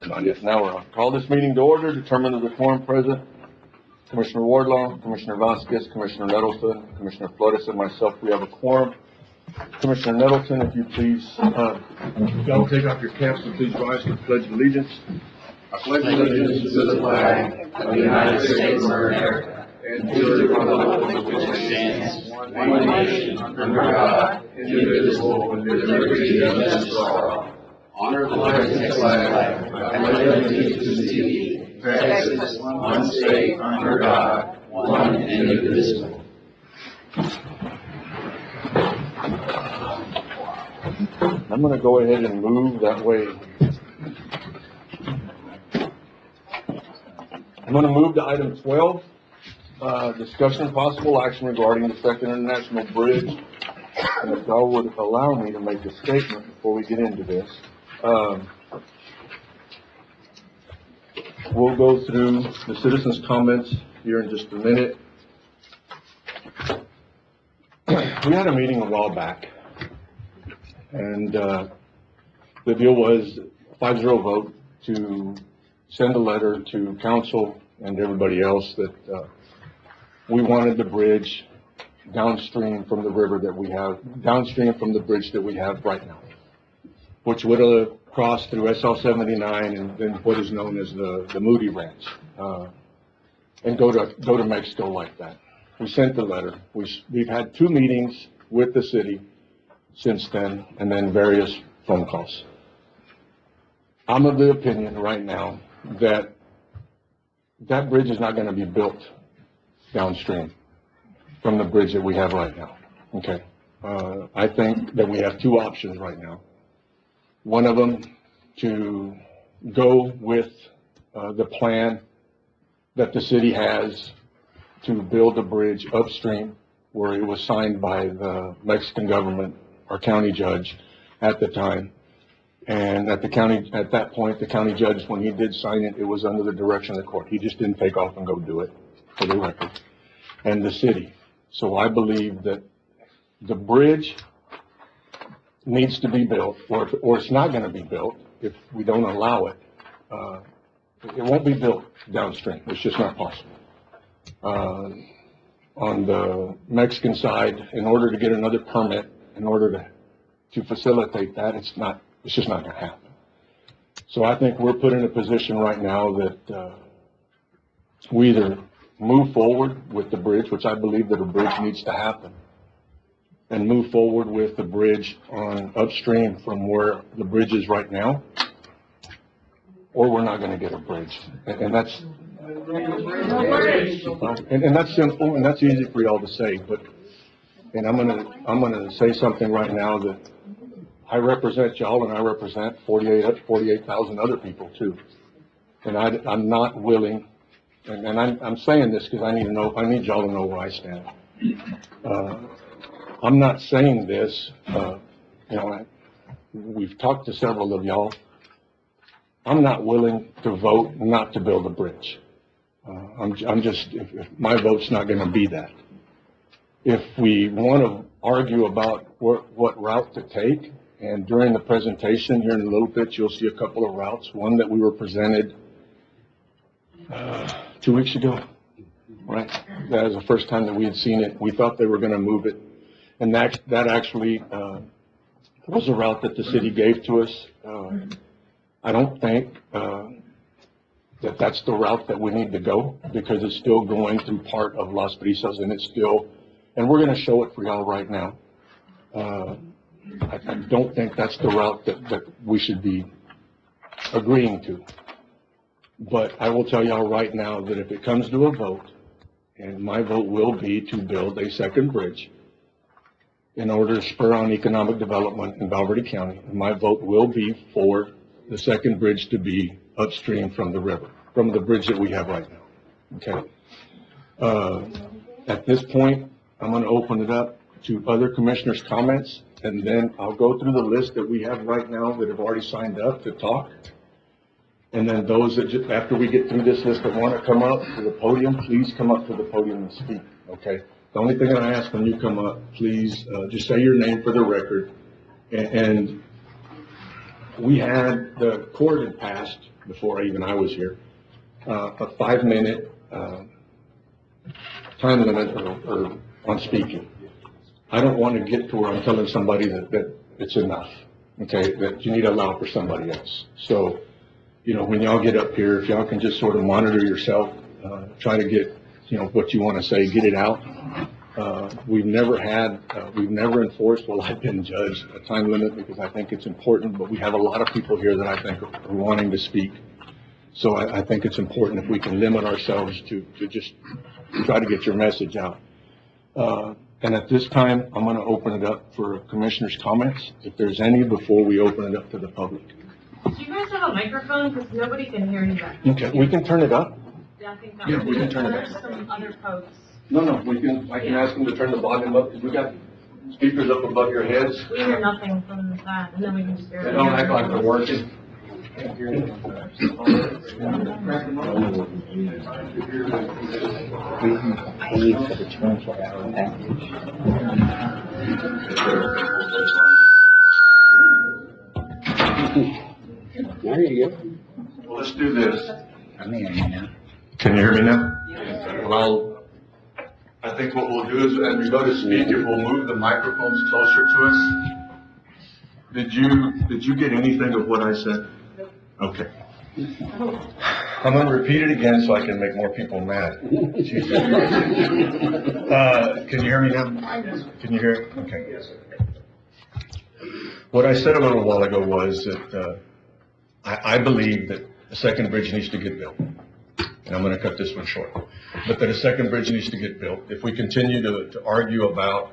Not yet. Now we're on. Call this meeting to order. Determine the quorum present. Commissioner Wardlaw, Commissioner Vasquez, Commissioner Nettleton, Commissioner Flores, and myself, we have a quorum. Commissioner Nettleton, if you please, y'all take off your caps and please rise to the Pledge of Allegiance. I pledge allegiance to the flag of the United States of America and to the republic for which it stands, one nation, under God, indivisible, with liberty and justice for all. Honor the flag, I pledge allegiance to thee, Texas, one state, under God, one and indivisible. I'm going to go ahead and move that way. I'm going to move to item 12, discussion and possible action regarding the Second International Bridge. And if y'all would allow me to make a statement before we get into this. We'll go through the citizens' comments here in just a minute. We had a meeting a while back, and the deal was a 5-0 vote to send a letter to council and everybody else that we wanted the bridge downstream from the river that we have, downstream from the bridge that we have right now, which would have crossed through SL 79 and then what is known as the Moody Ranch, and go to Mexico like that. We sent the letter. We've had 2 meetings with the city since then, and then various phone calls. I'm of the opinion right now that that bridge is not going to be built downstream from the bridge that we have right now. Okay. I think that we have 2 options right now. One of them to go with the plan that the city has to build a bridge upstream where it was signed by the Mexican government, our county judge at the time. And at that point, the county judge, when he did sign it, it was under the direction of the court. He just didn't take off and go do it, for the record. And the city. So I believe that the bridge needs to be built, or it's not going to be built if we don't allow it. It won't be built downstream. It's just not possible. On the Mexican side, in order to get another permit, in order to facilitate that, it's just not going to happen. So I think we're put in a position right now that we either move forward with the bridge, which I believe that a bridge needs to happen, and move forward with the bridge on upstream from where the bridge is right now, or we're not going to get a bridge. And that's simple and that's easy for y'all to say, but I'm gonna say something right now that I represent y'all and I represent 48,000 other people too. And I'm not willing, and I'm saying this because I need y'all to know where I stand. I'm not saying this, we've talked to several of y'all. I'm not willing to vote not to build a bridge. My vote's not going to be that. If we want to argue about what route to take, and during the presentation here in a little bit, you'll see a couple of routes. One that we were presented 2 weeks ago, right? That was the first time that we had seen it. We thought they were going to move it. And that actually was a route that the city gave to us. I don't think that that's the route that we need to go, because it's still going through part of Las Brisas, and we're going to show it for y'all right now. I don't think that's the route that we should be agreeing to. But I will tell y'all right now that if it comes to a vote, and my vote will be to build a second bridge in order to spur on economic development in Val Verde County, my vote will be for the second bridge to be upstream from the river, from the bridge that we have right now. Okay. At this point, I'm going to open it up to other commissioners' comments, and then I'll go through the list that we have right now that have already signed up to talk. And then those that just, after we get through this list that want to come up to the podium, please come up to the podium and speak. Okay. The only thing that I ask when you come up, please just say your name for the record. And we had, the court had passed before I was here, a 5-minute, time limit or on speaking. I don't want to get to where I'm telling somebody that it's enough, okay, that you need to allow for somebody else. So, when y'all get up here, if y'all can just sort of monitor yourself, try to get, what you want to say, get it out. We've never enforced, while I've been judged, a time limit because I think it's important, but we have a lot of people here that I think are wanting to speak. So I think it's important if we can limit ourselves to just try to get your message out. And at this time, I'm going to open it up for commissioners' comments, if there's any, before we open it up to the public. Do you guys have a microphone? Because nobody can hear you back. Okay, we can turn it up. Yeah, I think that Yeah, would we be can turn it There's up. some other folks. No, I can ask them to turn the volume up, because we got speakers up above your heads. We hear nothing from that, and then we can just hear. They don't act like they're working. There you go. Well, let's do this. I'm hearing you now. Can you hear me now? Well, I think what we'll do is, as we go to speak, we'll move the microphones closer to us. Did you get anything of what I said? Okay. I'm gonna repeat it again so I can make more people mad. Can you hear me now? Can you hear it? Okay. What I said a little while ago was that, I believe that a second bridge needs to get built. And I'm gonna cut this one short. But that a second bridge needs to get built. If we continue to argue about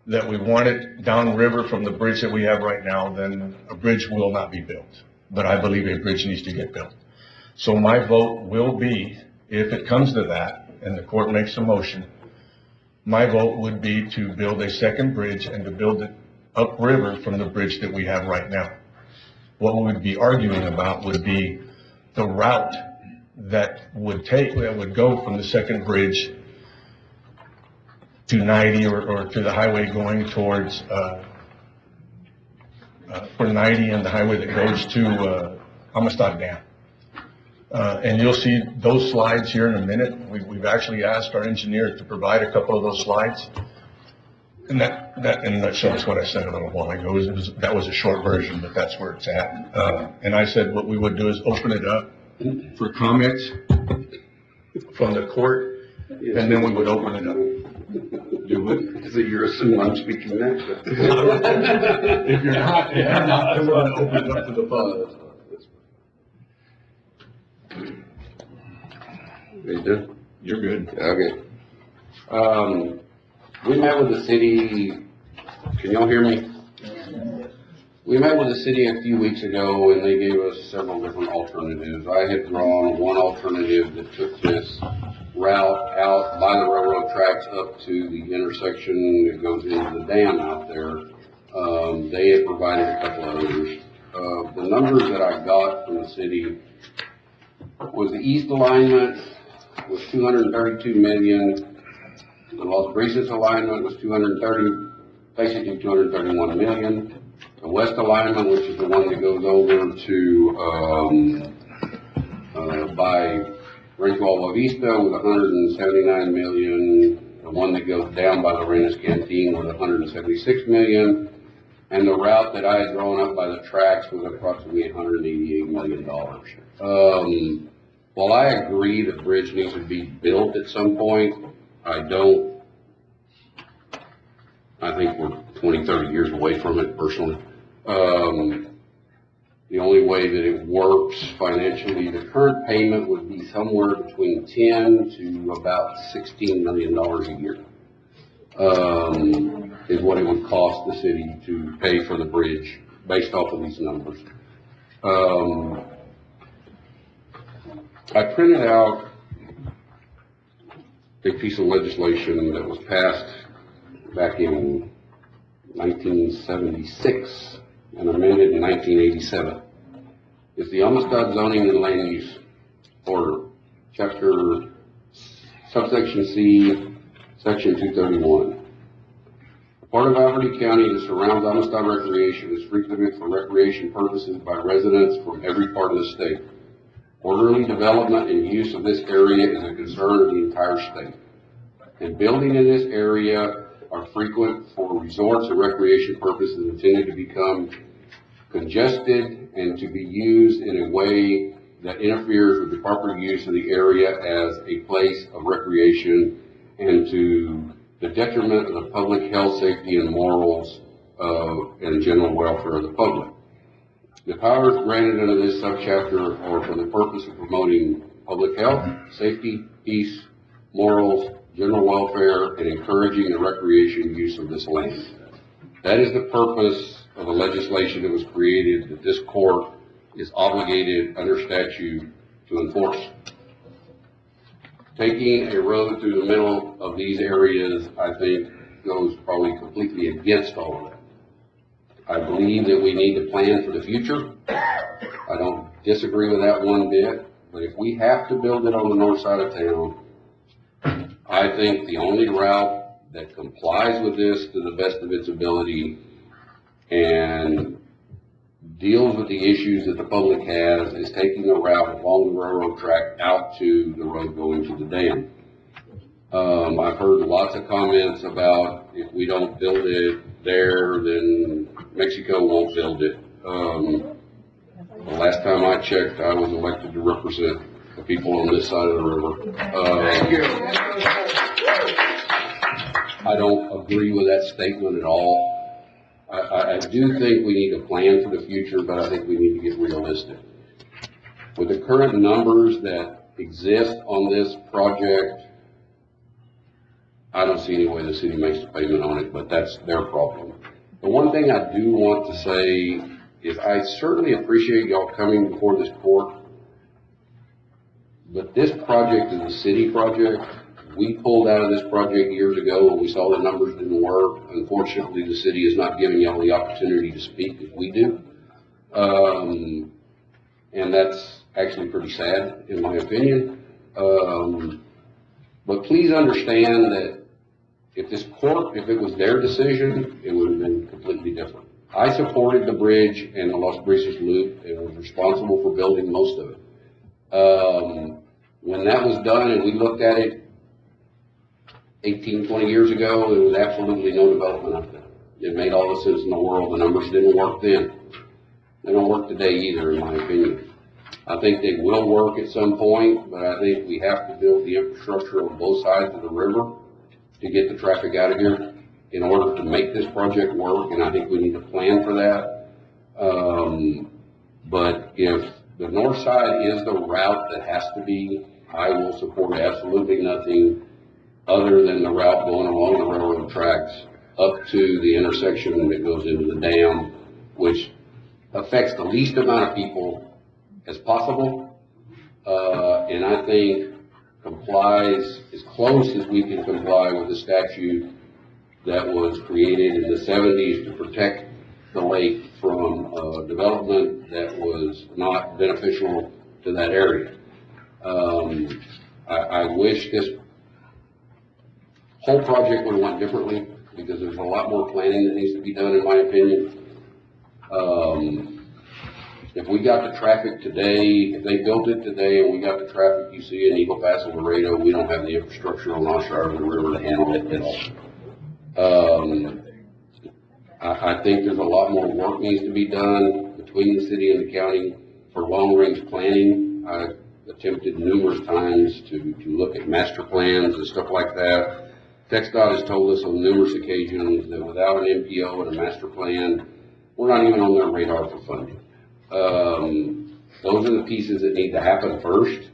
that we want it downriver from the bridge that we have right now, then a bridge will not be built. But I believe a bridge needs to get built. So my vote will be, if it comes to that, and the court makes a motion, my vote would be to build a second bridge and to build it upriver from the bridge that we have right now. What we would be arguing about would be the route that would go from the second bridge to 90 or to the highway going towards, for 90 and the highway that goes to, Amistad Dam. And you'll see those slides here in a minute. We've actually asked our engineer to provide a couple of those slides. And that in a nutshell is what I said a little while ago. That was a short version, but that's where it's at. And I said what we would do is open it up for comments from the court, and then we would open it up. Do it. So you're assuming I'm speaking next. If you're not, then we're gonna open it up to the public. You done? You're good. Okay. We met with the city, can y'all hear me? We met with the city a few weeks ago and they gave us several different alternatives. I had drawn one alternative that took this route out by the railroad tracks up to the intersection that goes into the dam out there. They had provided a couple of others. The numbers that I got from the city was the east alignment was 232 million. The Los Brisas alignment was basically 231 million. The west alignment, which is the one that goes over to, by Rancho Alba Vista was 179 million. The one that goes down by Lorena's Canteen was 176 million. And the route that I had drawn up by the tracks was approximately $188 million. While I agree the bridge needs to be built at some point, I think we're 20, 30 years away from it personally. The only way that it works financially, the current payment would be somewhere between 10 to about $16 million a year, is what it would cost the city to pay for the bridge based off of these numbers. I printed out a piece of legislation that was passed back in 1976 and amended in 1987. It's the Amistad Zoning and Land Use Order, Chapter Subsection C, Section 231. A part of Alvord County that surrounds Amistad Recreation is frequented for recreation purposes by residents from every part of the state. Orderly development and use of this area is a concern of the entire state. And building in this area are frequent for resorts and recreation purposes intended to become congested and to be used in a way that interferes with the proper use of the area as a place of recreation and to the detriment of the public health, safety, and morals and general welfare of the public. The powers granted under this subchapter are for the purpose of promoting public health, safety, peace, morals, general welfare, and encouraging the recreation use of this land. That is the purpose of the legislation that was created, that this court is obligated under statute to enforce. Taking a road through the middle of these areas, I think, goes probably completely against all of that. I believe that we need to plan for the future. I don't disagree with that one bit, but if we have to build it on the north side of town, I think the only route that complies with this to the best of its ability and deals with the issues that the public has is taking a route along the railroad track out to the road going to the dam. I've heard lots of comments about if we don't build it there, then Mexico won't build it. The last time I checked, I was elected to represent the people on this side of the river. I don't agree with that statement at all. I do think we need to plan for the future, but I think we need to get realistic. With the current numbers that exist on this project, I don't see any way the city makes a payment on it, but that's their problem. The one thing I do want to say is I certainly appreciate y'all coming before this court, but this project is a city project. We pulled out of this project years ago when we saw the numbers didn't work. Unfortunately, the city is not giving y'all the opportunity to speak as we do. And that's actually pretty sad, in my opinion. But please understand that if it was their decision, it would have been completely different. I supported the bridge and the Los Brisas Loop and was responsible for building most of it. When that was done and we looked at it 18, 20 years ago, there was absolutely no development out there. It made all the sense in the world. The numbers didn't work then. They don't work today either, in my opinion. I think they will work at some point, but I think we have to build the infrastructure on both sides of the river to get the traffic out of here in order to make this project work, and I think we need to plan for that. But if the north side is the route that has to be, I will support absolutely nothing other than the route going along the railroad tracks up to the intersection that goes into the dam, which affects the least amount of people as possible, and I think complies as close as we can comply with the statute that was created in the 70s to protect the lake from development that was not beneficial to that area. I wish this whole project would have went differently because there's a lot more planning that needs to be done, in my opinion. If we got the traffic today, if they built it today and we got the traffic you see in Eagle Pass and Laredo, we don't have the infrastructure on our side of the river to handle it at all. I think there's a lot more work needs to be done between the city and the county for long-range planning. I've attempted numerous times to look at master plans and stuff like that. TxDOT has told us on numerous occasions that without an MPO and a master plan, we're not even on their radar for funding. Those are the pieces that need to happen first.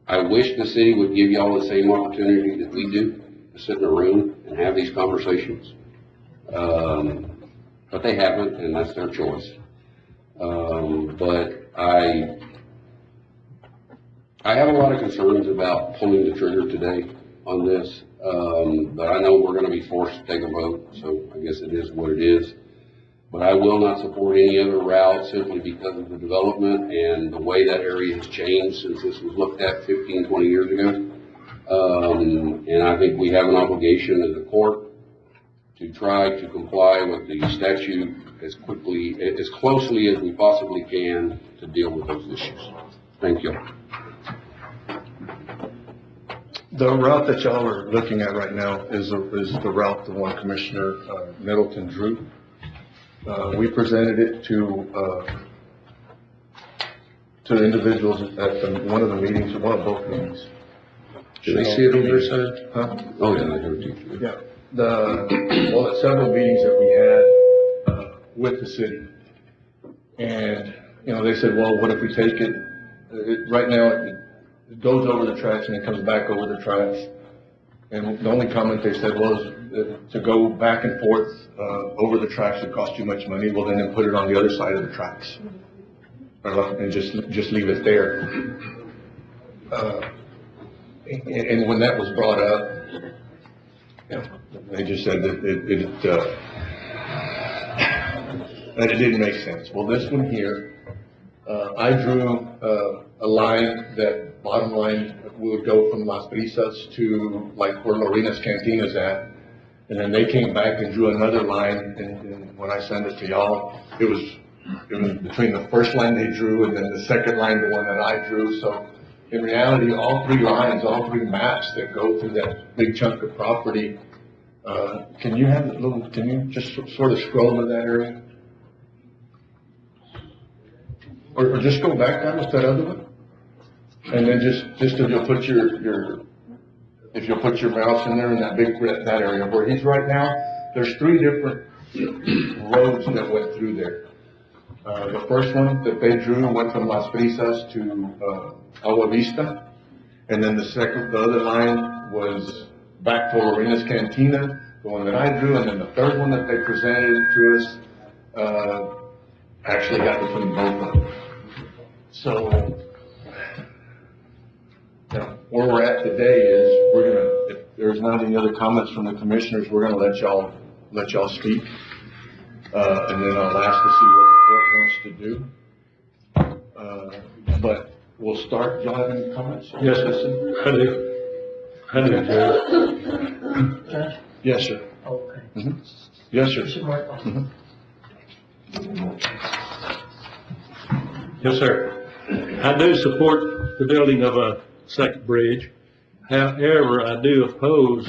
I wish the city would give y'all the same opportunity that we do to sit in a room and have these conversations. But they haven't, and that's their choice. But I have a lot of concerns about pulling the trigger today on this, but I know we're going to be forced to take a vote, so I guess it is what it is. But I will not support any other route simply because of the development and the way that area has changed since this was looked at 15, 20 years ago. And I think we have an obligation as a court to try to comply with the statute as closely as we possibly can to deal with those issues. Thank you. The route that y'all are looking at right now is the route the one Commissioner Middleton drew. We presented it to individuals at one of the meetings, one of both meetings. Did they see it on their side? Huh? Oh, yeah, I heard you. Yeah, at several meetings that we had with the city. And, you know, they said, well, what if we take it, right now, it goes over the tracks and it comes back over the tracks. And the only comment they said was to go back and forth over the tracks would cost too much money. Well, then put it on the other side of the tracks. And just leave it there. And when that was brought up, you know, they just said that that it didn't make sense. Well, this one here, I drew a line that bottom line would go from Las Brisas to like where Lorina's Cantina is at. And then they came back and drew another line, and when I sent it to y'all, it was between the first line they drew and then the second line, the one that I drew. So in reality, all three lines, all three maps that go through that big chunk of property, can you just sort of scroll to that area? Or just go back down to that other one? And then just if you'll put if you'll put your mouse in there in that that area where he's right now, there's three different roads that went through there. The first one that they drew went from Las Brisas to Agua Vista. And then the other line was back to Lorina's Cantina, the one that I drew. And then the third one that they presented to us, actually got between both of them. So, you know, where we're at today is if there's not any other comments from the commissioners, we're gonna let y'all speak. And then I'll ask to see what the court wants to do. But we'll start. Y'all have any comments? Yes, I do, Judge. Yes, sir. Okay. Mm-hmm. Yes, sir. Mm-hmm. Yes, sir. I do support the building of a second bridge. However, I do oppose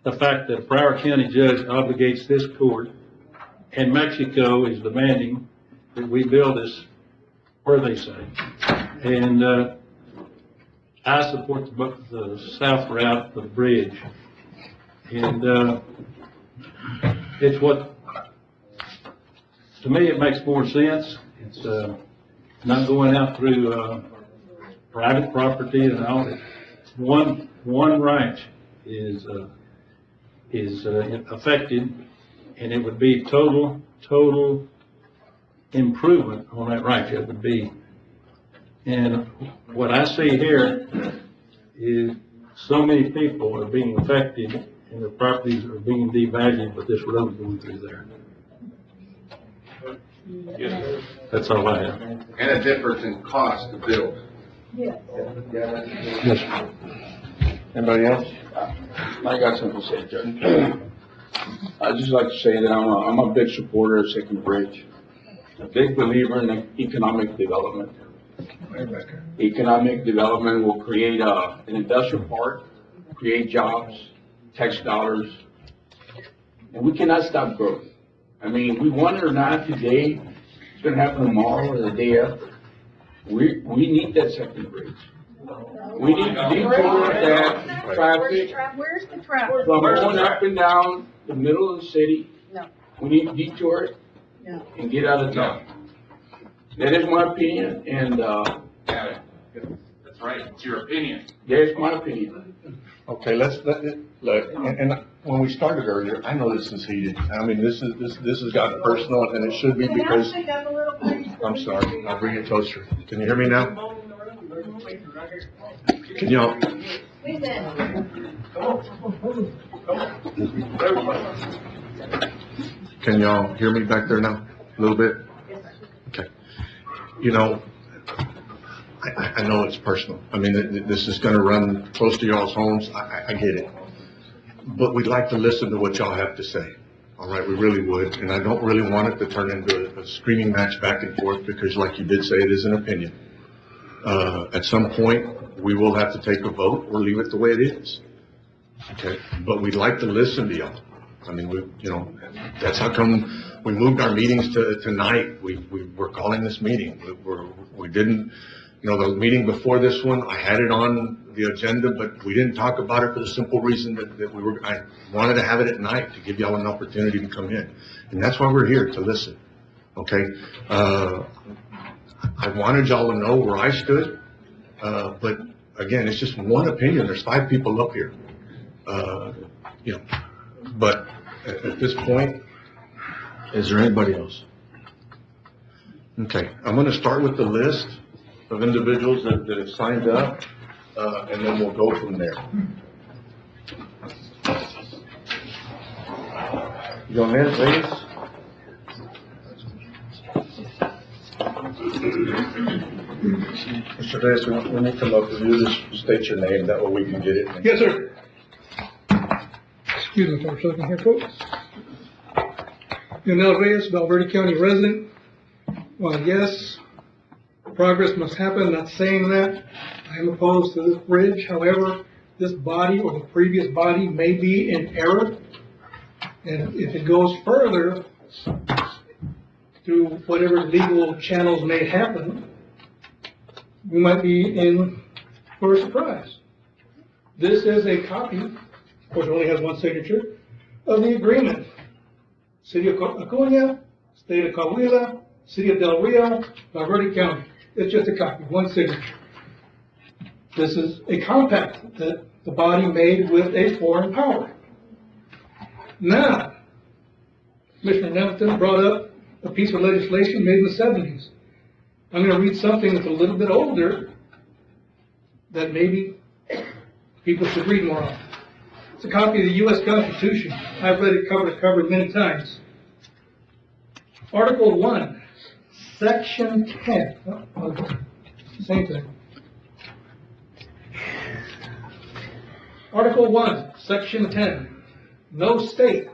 the fact that Broward County judge obligates this court, and Mexico is demanding that we build this where they say. And I support the south route of the bridge. And it's what, to me, it makes more sense. It's not going out through private property and all. One ranch is affected, and it would be total improvement on that ranch. It would be, and what I see here is so many people are being affected, and their properties are being devalued with this road going through there. Yes. That's all I have. And a difference in cost to build. Yes, sir. Anybody else? I got something to say, Judge. I'd just like to say that I'm a big supporter of Second Bridge, a big believer in economic development. Economic development will create an industrial park, create jobs, tax dollars, and we cannot stop growth. I mean, we want it or not today, it's going to happen tomorrow or the day after. We need that second bridge. We need to detour that traffic Where's the traffic? from going up and down the middle of the city. No. We need to detour it No. and get out of town. That is my opinion, and, That's right, it's your opinion. that's my opinion. Okay, look, and when we started earlier, I know this is heated. I mean, this has gotten personal, and it should be because, Actually got a little place. I'm sorry, I'll bring it closer. Can you hear me now? Can y'all, Wait can y'all hear me back there now? A little bit? Okay. You know, I know it's personal. I mean, this is gonna run close to y'all's homes. I get it. but we'd like to listen to what y'all have to say. All right, we really would, and I don't really want it to turn into a screaming match back and forth, because like you did say, it is an opinion. At some point, we will have to take a vote or leave it the way it is. Okay, but we'd like to listen to y'all. I mean, that's how come we moved our meetings to tonight. We're calling this meeting. We didn't, the meeting before this one, I had it on the agenda, but we didn't talk about it for the simple reason that I wanted to have it at night to give y'all an opportunity to come in. And that's why we're here, to listen. Okay? I wanted y'all to know where I stood, but again, it's just one opinion. There's 5 people up here. But at this point, is there anybody else? Okay, I'm gonna start with the list of individuals that have signed up, and then we'll go from there. Leonel Reyes. Mr. Reyes, when you come up, will you just state your name, that way we can get it? Yes, sir. Excuse me for a second here, folks. Leonel Reyes, Valverde County resident. Well, yes, progress must happen, not saying that. I am opposed to this bridge. However, this body or the previous body may be in error. And if it goes further through whatever legal channels may happen, we might be in for a surprise. This is a copy, of course it only has one signature, of the agreement. City of Acuña, State of Coahuila, City of Del Rio, Valverde County. It's just a copy, one signature. This is a compact that the body made with a foreign power. Now, Commissioner Nettleton brought up a piece of legislation made in the 70s. I'm going to read something that's a little bit older that maybe people should read more of. It's a copy of the U.S. Constitution. I've read it cover to cover many times. Article 1, Section 10. Same thing. Article 1, Section 10. No state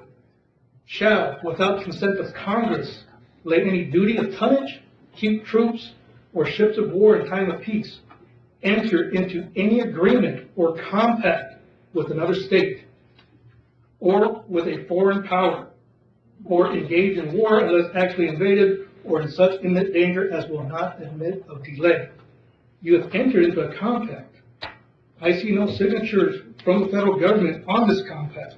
shall, without consent of Congress, lay any duty of tonnage, keep troops, or ships of war in time of peace, enter into any agreement or compact with another state, or with a foreign power, or engage in war unless actually invaded, or in such imminent danger as will not admit of delay. You have entered into a compact. I see no signatures from the federal government on this compact.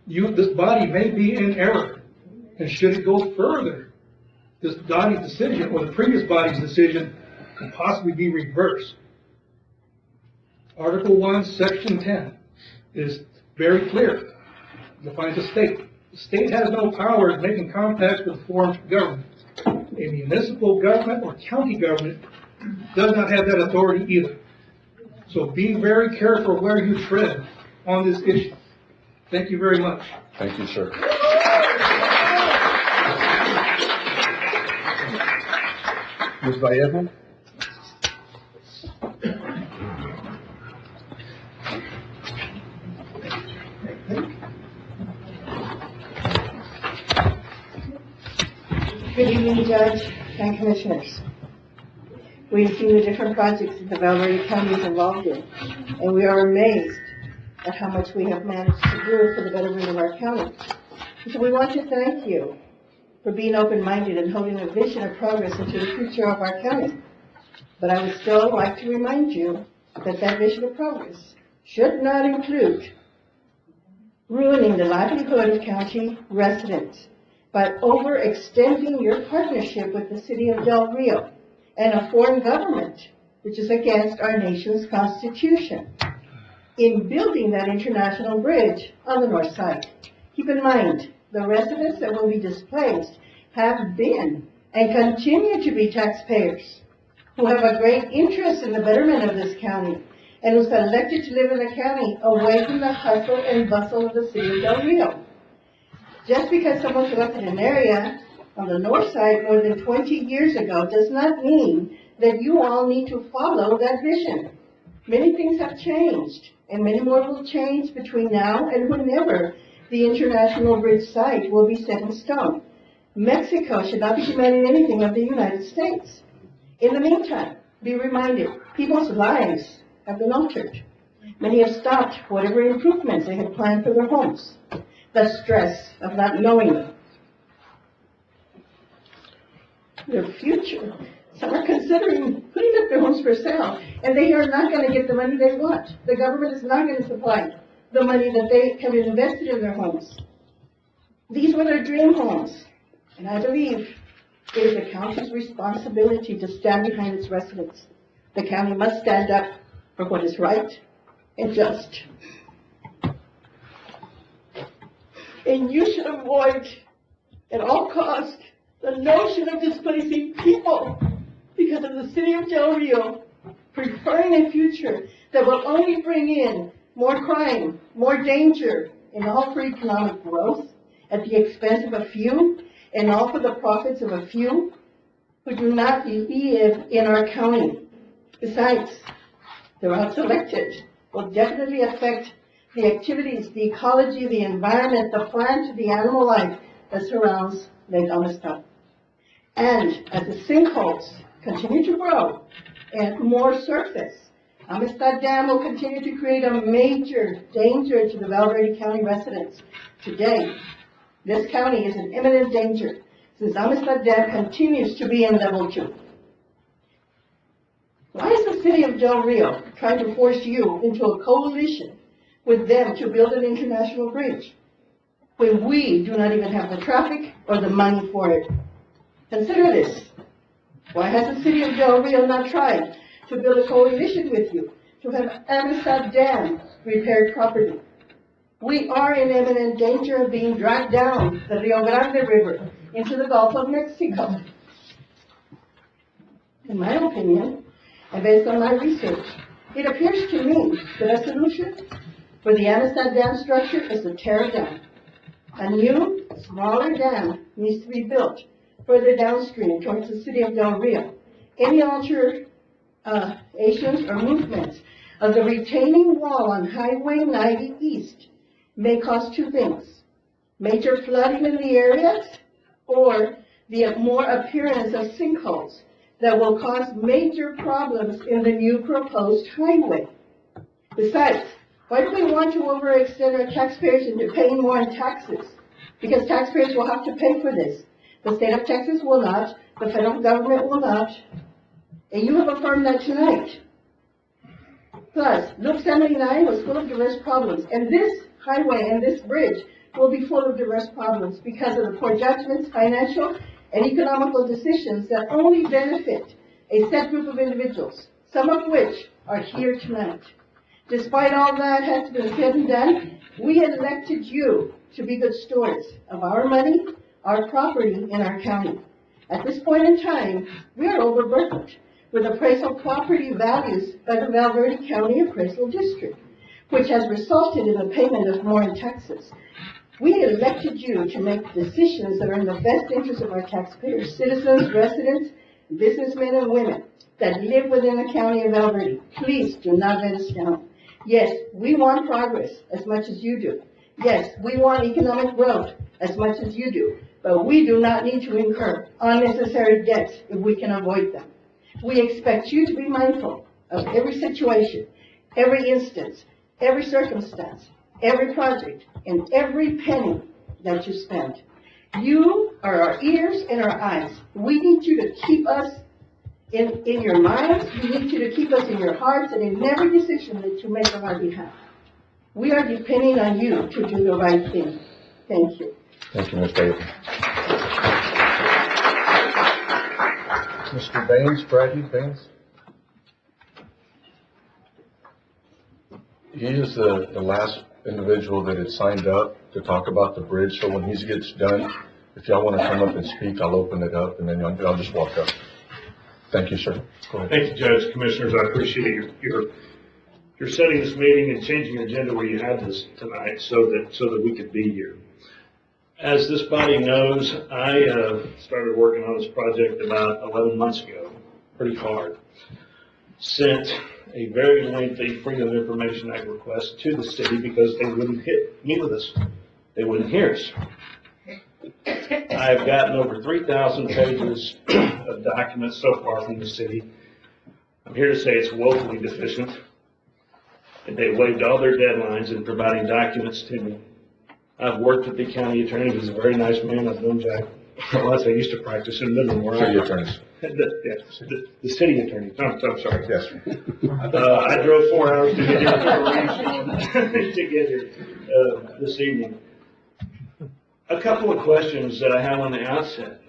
This body may be in error, and should it go further, this body's decision, or the previous body's decision, could possibly be reversed. Article 1, Section 10 is very clear. It defines a state. The state has no power in making compacts with foreign government. A municipal government or county government does not have that authority either. So be very careful where you tread on this issue. Thank you very much. Thank you, sir. Ms. Vallejo? Good evening, Judge and Commissioners. We've seen the different projects that the Valverde County is involved in, and we are amazed at how much we have managed to do for the betterment of our county. So we want to thank you for being open-minded and holding a vision of progress into the future of our county. But I would still like to remind you that that vision of progress should not include ruining the livelihood of county residents by overextending your partnership with the City of Del Rio and a foreign government, which is against our nation's constitution, in building that international bridge on the north side. Keep in mind, the residents that will be displaced have been and continue to be taxpayers who have a great interest in the betterment of this county and who selected to live in the county away from the hustle and bustle of the City of Del Rio. Just because someone selected an area on the north side more than 20 years ago does not mean that you all need to follow that vision. Many things have changed and many more will change between now and whenever the International Bridge site will be set in stone. Mexico should not be demanding anything of the United States. In the meantime, be reminded, people's lives have been altered. Many have stopped whatever improvements they had planned for their homes. The stress of not knowing their future. Some are considering putting up their homes for sale, and they are not going to get the money they want. The government is not going to supply the money that they have invested in their homes. These were their dream homes, and I believe it is the county's responsibility to stand behind its residents. The county must stand up for what is right and just. And you should avoid, at all costs, the notion of displacing people because of the city of Del Rio preferring a future that will only bring in more crime, more danger, and all for economic growth at the expense of a few, and all for the profits of a few who do not live in our county. Besides, the route selected will definitely affect the activities, the ecology, the environment, the plant, the animal life that surrounds Lake Amistad. And as the sinkholes continue to grow and more surface, Amistad Dam will continue to create a major danger to the Valverde County residents. Today, this county is in imminent danger since Amistad Dam continues to be in level 2. Why is the city of Del Rio trying to force you into a coalition with them to build an international bridge when we do not even have the traffic or the money for it? Consider this. Why has the city of Del Rio not tried to build a coalition with you to have Amistad Dam repaired properly? We are in imminent danger of being dragged down the Rio Grande River into the Gulf of Mexico. In my opinion, and based on my research, it appears to me that a solution for the Amistad Dam structure is to tear it down. A new, smaller dam needs to be built further downstream towards the city of Del Rio. Any alterations or movements of the retaining wall on Highway 90 East may cause two things: major flooding in the areas or the more appearance of sinkholes that will cause major problems in the new proposed highway. Besides, why do we want to overextend our taxpayers into paying more in taxes? Because taxpayers will have to pay for this. The state of Texas will not, the federal government will not, and you have affirmed that tonight. Plus, Loop 79 was full of diverse problems, and this highway and this bridge will be full of diverse problems because of the poor judgments, financial and economical decisions that only benefit a set group of individuals, some of which are here tonight. Despite all that has been said and done, we elected you to be good stewards of our money, our property in our county. At this point in time, we are overburdened with appraisal property values by the Valverde County Appraisal District, which has resulted in the payment of more in taxes. We elected you to make decisions that are in the best interest of our taxpayers, citizens, residents, businessmen and women that live within the county of Valverde. Please do not let us down. Yes, we want progress as much as you do. Yes, we want economic growth as much as you do, but we do not need to incur unnecessary debts if we can avoid them. We expect you to be mindful of every situation, every instance, every circumstance, every project, and every penny that you spend. You are our ears and our eyes. We need you to keep us in your minds. We need you to keep us in your hearts and in every decision that you make on our behalf. We are depending on you to do the right thing. Thank you. Thank you, Ms. Davis. Mr. Baines, Bradley Baines? He is the last individual that had signed up to talk about the bridge, so when he gets done, if y'all want to come up and speak, I'll open it up, and then y'all just walk up. Thank you, sir. Go ahead. Thank you, Judge, Commissioners. I appreciate your setting this meeting and changing the agenda where you had this tonight so that we could be here. As this body knows, I started working on this project about 11 months ago, pretty hard. Sent a very lengthy Freedom of Information Act request to the city because they wouldn't meet with us. They wouldn't hear us. I've gotten over 3,000 pages of documents so far from the city. I'm here to say it's woefully deficient. And they waived all their deadlines in providing documents to me. I've worked with the county attorney, who's a very nice man. I've known Jack. Well, I used to practice in Midland where City attorneys. The city attorney. I'm sorry. Yes. I drove 4 hours to get here to get here this evening. A couple of questions that I have on the outset.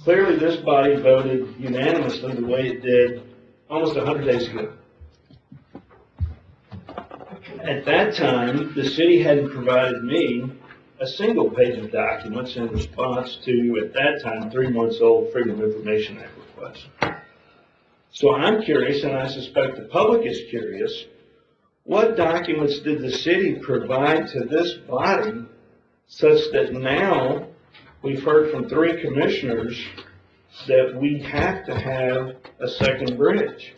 Clearly, this body voted unanimously the way it did almost 100 days ago. At that time, the city hadn't provided me a single page of documents in response to, at that time, 3 months old Freedom of Information Act request. So I'm curious, and I suspect the public is curious, what documents did the city provide to this body such that now we've heard from 3 commissioners that we have to have a second bridge,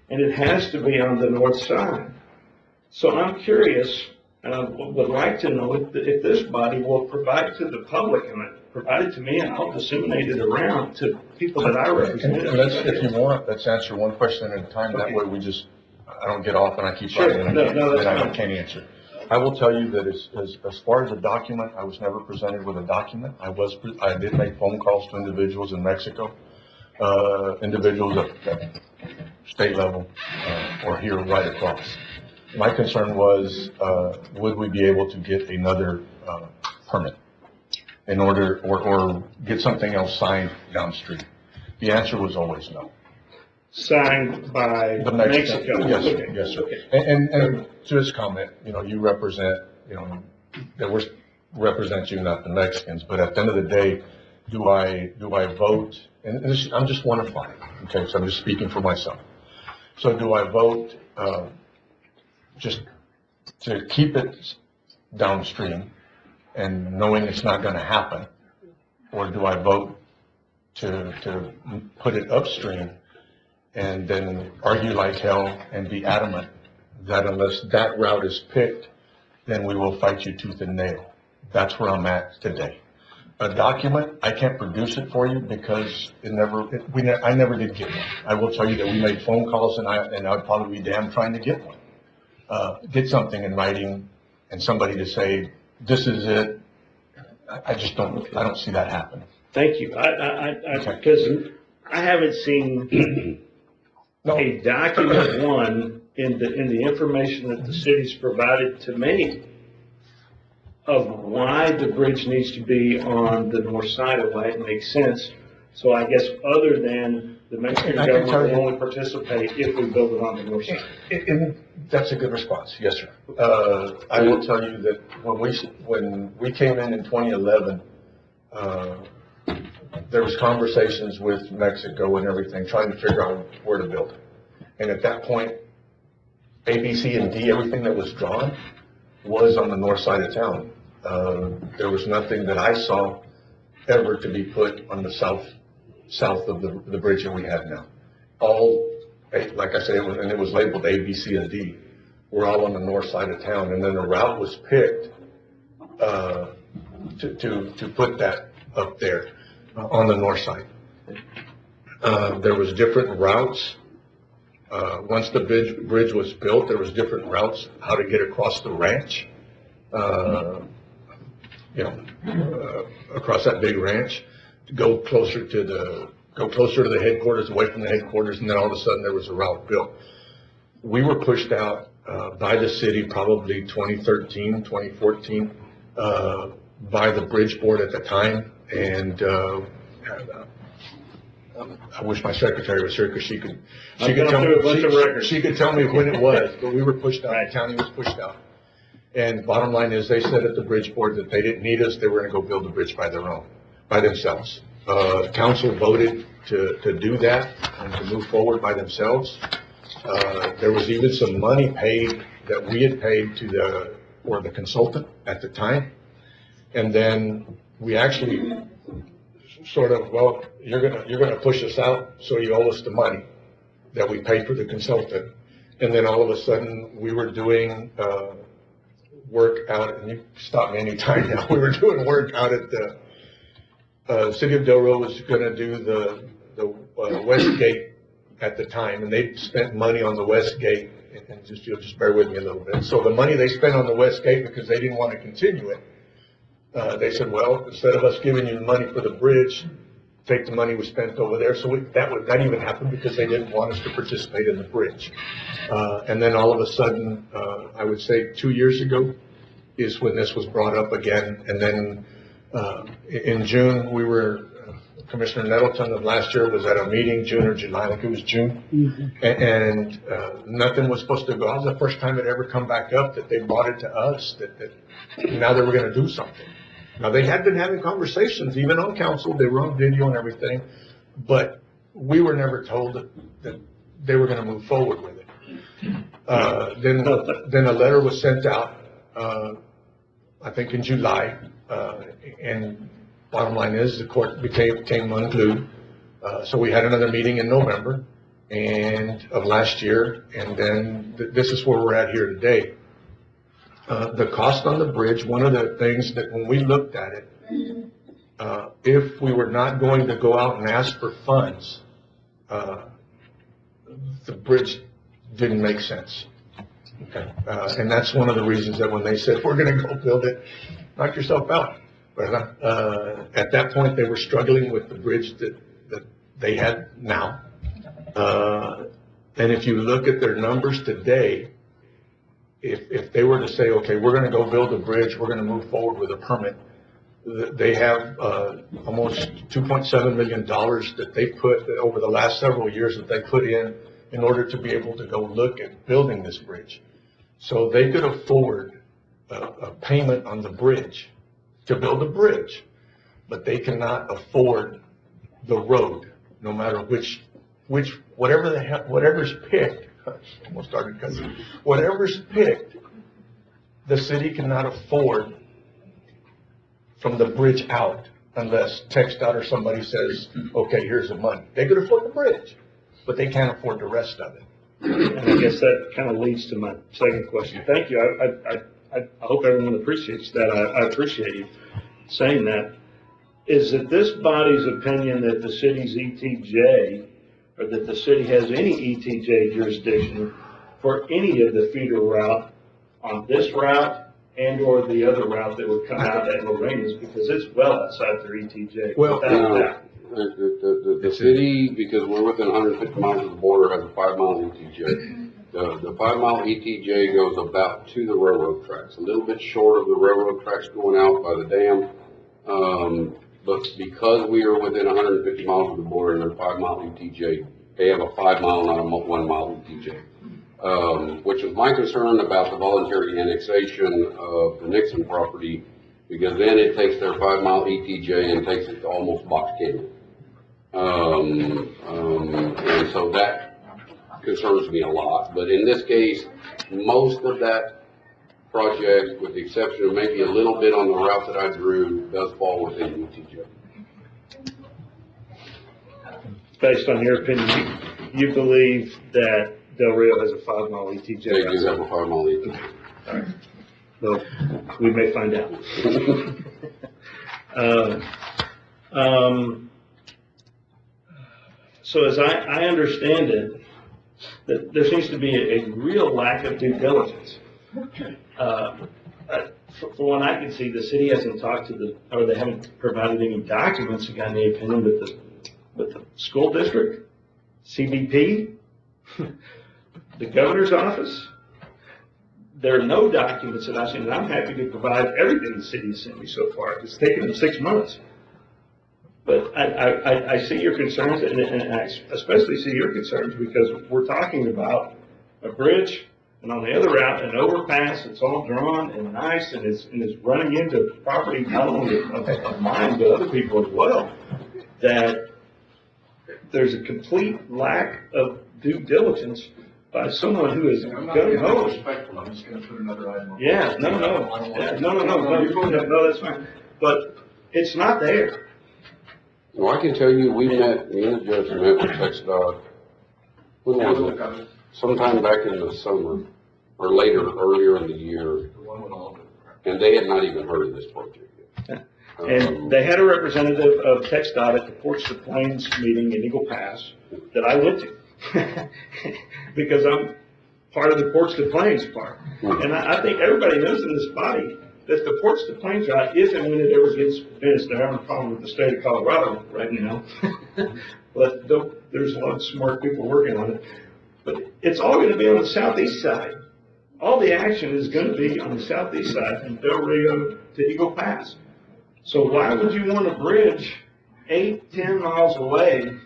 and it has to be on the north side. So I'm curious, and I would like to know if this body will provide to the public, and provide it to me, and I'll disseminate it around to people that I represent. And if you want, let's answer one question at a time. That way I don't get off and I keep Sure. writing No, that's and I fine. can't answer. I will tell you that as far as a document, I was never presented with a document. I did make phone calls to individuals in Mexico, individuals at state level, or here right across. My concern was, would we be able to get another permit in order, or get something else signed downstream? The answer was always no. Signed by The Mexico? Yes, sir, Okay. yes, sir. Okay. And to his comment, you represent, that we represent you, not the Mexicans, but at the end of the day, do I vote, and I'm just one of 5, okay, so I'm just speaking for myself. So do I vote, just to keep it downstream and knowing it's not gonna happen? Or do I vote to put it upstream and then argue like hell and be adamant that unless that route is picked, then we will fight you tooth and nail? That's where I'm at today. A document, I can't produce it for you because I never did get one. I will tell you that we made phone calls and I'd probably be damned trying to get one. Get something in writing and somebody to say, this is it. I don't see that happening. Thank you. Okay. Because I haven't seen a document one in the information that the city's provided to me of why the bridge needs to be on the north side of why it makes sense. So I guess other than the Mexican I can tell government you- will only participate if we build it on the north side. And that's a good response, yes, sir. I will tell you that when we came in 2011, there was conversations with Mexico and everything, trying to figure out where to build it. And at that point, A, B, C, and D, everything that was drawn was on the north side of town. There was nothing that I saw ever to be put on the south of the bridge that we have now. All, like I said, it was labeled A, B, C, and D. We're all on the north side of town, and then the route was picked to put that up there on the north side. There was different routes. Once the bridge was built, there was different routes how to get across the ranch. Across that big ranch, to go closer to the headquarters, away from the headquarters, and then all of a sudden there was a route built. We were pushed out by the city probably 2013, 2014, by the bridge board at the time, and I wish my secretary was here because she could tell me when it was, but we were pushed out, the county was pushed out. And bottom line is, they said at the bridge board that they didn't need us, they were gonna go build the bridge by themselves. The council voted to do that and to move forward by themselves. There was even some money paid that we had paid to the consultant at the time. And then we actually sort of, well, you're gonna push us out, so you owe us the money that we paid for the consultant. And then all of a sudden, we were doing, work out, and you stop me anytime now, we were doing work out at the, City of Del Rio was gonna do the West Gate at the time, and they spent money on the West Gate, and you'll just bear with me a little bit. So the money they spent on the West Gate, because they didn't want to continue it, they said, well, instead of us giving you the money for the bridge, take the money we spent over there. So that even happened because they didn't want us to participate in the bridge. And then all of a sudden, I would say 2 years ago is when this was brought up again. And then, in June, we were, Commissioner Nettleton of last year was at a meeting, June or July, I think it was June. And nothing was supposed to go. That was the first time it ever come back up that they brought it to us, that now they were gonna do something. Now, they had been having conversations, even on council, they were on video and everything, but we were never told that they were gonna move forward with it. Then a letter was sent out, I think in July, and bottom line is the court became unglued. So we had another meeting in November of last year, and then this is where we're at here today. The cost on the bridge, one of the things that when we looked at it, if we were not going to go out and ask for funds, the bridge didn't make sense. Okay. And that's one of the reasons that when they said, we're gonna go build it, knock yourself out. But, at that point, they were struggling with the bridge that they had now. And if you look at their numbers today, if they were to say, okay, we're gonna go build a bridge, we're gonna move forward with a permit, they have, almost $2.7 million that they put over the last several years that they put in order to be able to go look at building this bridge. So they could afford a payment on the bridge to build a bridge, but they cannot afford the road, no matter whatever's picked. Almost started cussing. Whatever's picked, the city cannot afford from the bridge out unless TxDOT or somebody says, okay, here's the money. They could afford the bridge, but they can't afford the rest of it. And I guess that kind of leads to my second question. Thank you. I hope everyone appreciates that. I appreciate you saying that. Is it this body's opinion that the city's ETJ, or that the city has any ETJ jurisdiction for any of the feeder route on this route and or the other route that would come out at Lorena's, because it's well outside their ETJ? Well, The city, because we're within 150 miles of the border, has a 5-mile ETJ. The 5-mile ETJ goes about to the railroad tracks, a little bit short of the railroad tracks going out by the dam. But because we are within 150 miles of the border and they're 5-mile ETJ, they have a 5-mile, not a 1-mile ETJ. Which is my concern about the voluntary annexation of the Nixon property, because then it takes their 5-mile ETJ and takes it to almost Box Canyon. And so that concerns me a lot. But in this case, most of that project, with the exception of maybe a little bit on the route that I drew, does fall within ETJ. Based on your opinion, you believe that Del Rio has a 5-mile ETJ? They do have a 5-mile ETJ. All right. Well, we may find out. So as I understand it, that there seems to be a real lack of due diligence. For what I can see, the city hasn't talked to or they haven't provided any documents to got any opinion with the school district, CBP, the governor's office. There are no documents that I've seen, and I'm happy to provide everything the city has sent me so far. It's taken them 6 months. But I see your concerns, and I especially see your concerns because we're talking about a bridge, and on the other route, an overpass. It's all drawn and nice, and is running into property not only of mine, but other people as well. That there's a complete lack of due diligence by someone who is gung-ho. I'm just gonna put another item on. Yeah, no, that's fine. But it's not there. Well, I can tell you, me and the judge met with TxDOT. When was it? sometime back in the summer, or later, earlier in the year, and they had not even heard of this project yet. And they had a representative of TxDOT at the Ports to Plains meeting in Eagle Pass that I went to. Because I'm part of the Ports to Plains part. And I think everybody knows in this body that the Ports to Plains route, if and when it ever gets finished, they're having a problem with the state of Colorado right now. But there's a lot of smart people working on it. But it's all going to be on the southeast side. All the action is going to be on the southeast side from Del Rio to Eagle Pass. So why would you want a bridge 8-10 miles away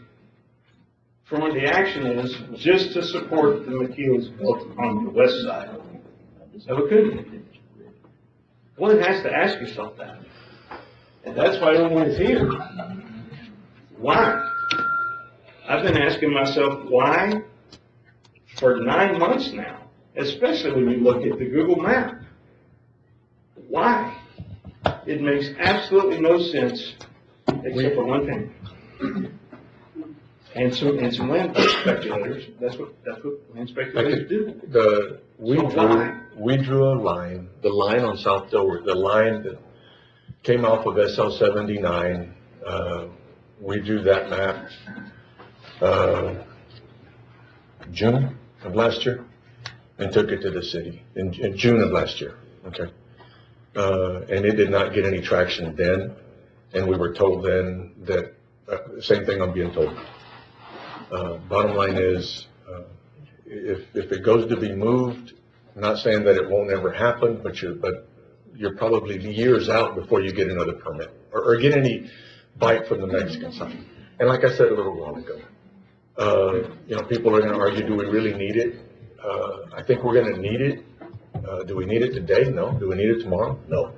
from where the action is just to support the McKeel's built on the west side? So it couldn't. One has to ask yourself that. And that's why everyone is here. Why? I've been asking myself why for 9 months now, especially when you look at the Google map. Why? It makes absolutely no sense except for one thing. And some land speculators, that's what land speculators do. We drew a line, the line on South Delaware, the line that came off of SL 79. We drew that map, June of last year, and took it to the city in June of last year, okay? And it did not get any traction then, and we were told then that, same thing I'm being told. Bottom line is, if it goes to be moved, I'm not saying that it won't ever happen, but you're probably years out before you get another permit or get any bite from the Mexican side. And like I said a little while ago, people are going to argue, do we really need it? I think we're going to need it. Do we need it today? No. Do we need it tomorrow? No.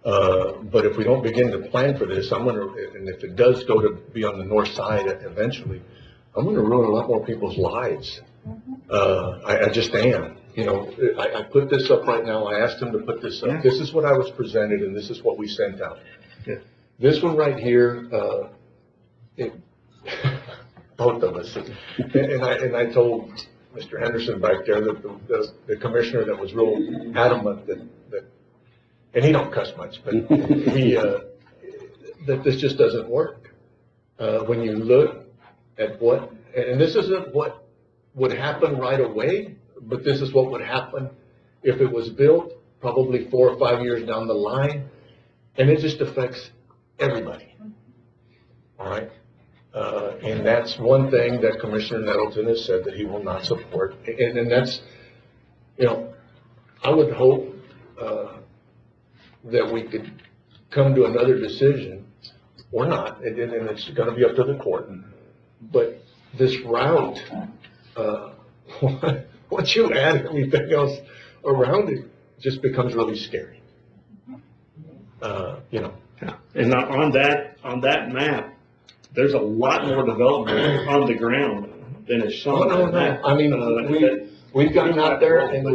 But if we don't begin to plan for this, and if it does go to be on the north side eventually, I'm going to ruin a lot more people's lives. I just am. I put this up right now. I asked him to put this up. Yeah. This is what I was presented, and this is what we sent out. Yeah. This one right here, both of us, and I told Mr. Henderson back there that the commissioner that was real adamant that and he don't cuss much, but that this just doesn't work. When you look at and this isn't what would happen right away, but this is what would happen if it was built probably 4 or 5 years down the line, and it just affects everybody. All right. And that's one thing that Commissioner Nettleton has said that he will not support. And that's, I would hope that we could come to another decision or not, and it's going to be up to the court. But this route, once you add everything else around it, just becomes really scary. And on that map, there's a lot more development on the ground than is shown on that. I mean, we've gotten out there and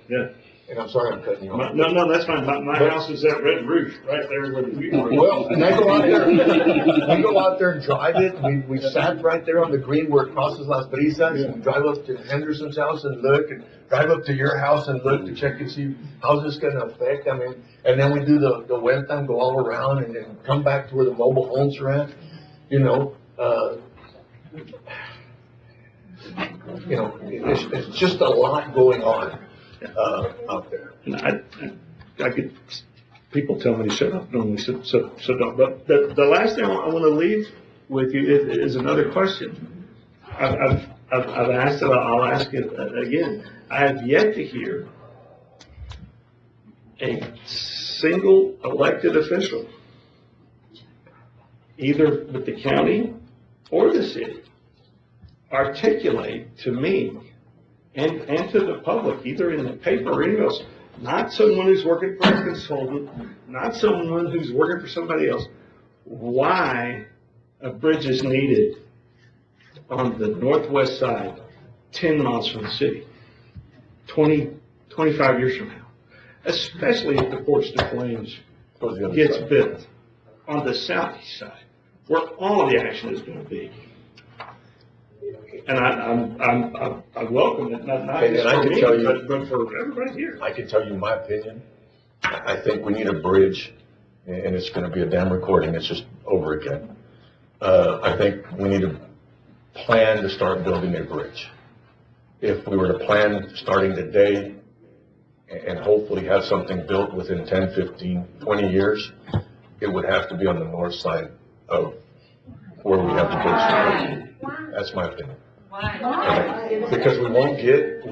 yeah. And I'm sorry I'm cutting you off. No, that's fine. My house is that red roof right there where the view are. Well, and I go out there, we go out there and drive it. We sat right there on the green where it crosses Las Brisas, and drive up to Henderson's house and look, and drive up to your house and look to check and see how's this going to affect. I mean, and then we do the Huerta and go all around and then come back to where the mobile homes are at. It's just a lot going on out there. And I could, people tell me to shut up normally, so don't. But the last thing I want to leave with you is another question. I've asked it, I'll ask it again. I have yet to hear a single elected official, either with the county or the city, articulate to me and to the public, either in the paper or emails, not someone who's working for a consultant, not someone who's working for somebody else, why a bridge is needed on the northwest side, 10 miles from the city, 25 years from now, especially if the Ports to Plains gets built on the southeast side, where all the action is going to be. And I welcome it, not And just I for can me, tell you- but for everybody here. I can tell you my opinion. I think we need a bridge, and it's gonna be a damn recording, it's just over again. I think we need a plan to start building a bridge. If we were to plan starting today and hopefully have something built within 10, 15, 20 years, it would have to be on the north side of where we have the bridge. That's my opinion. Why? Because we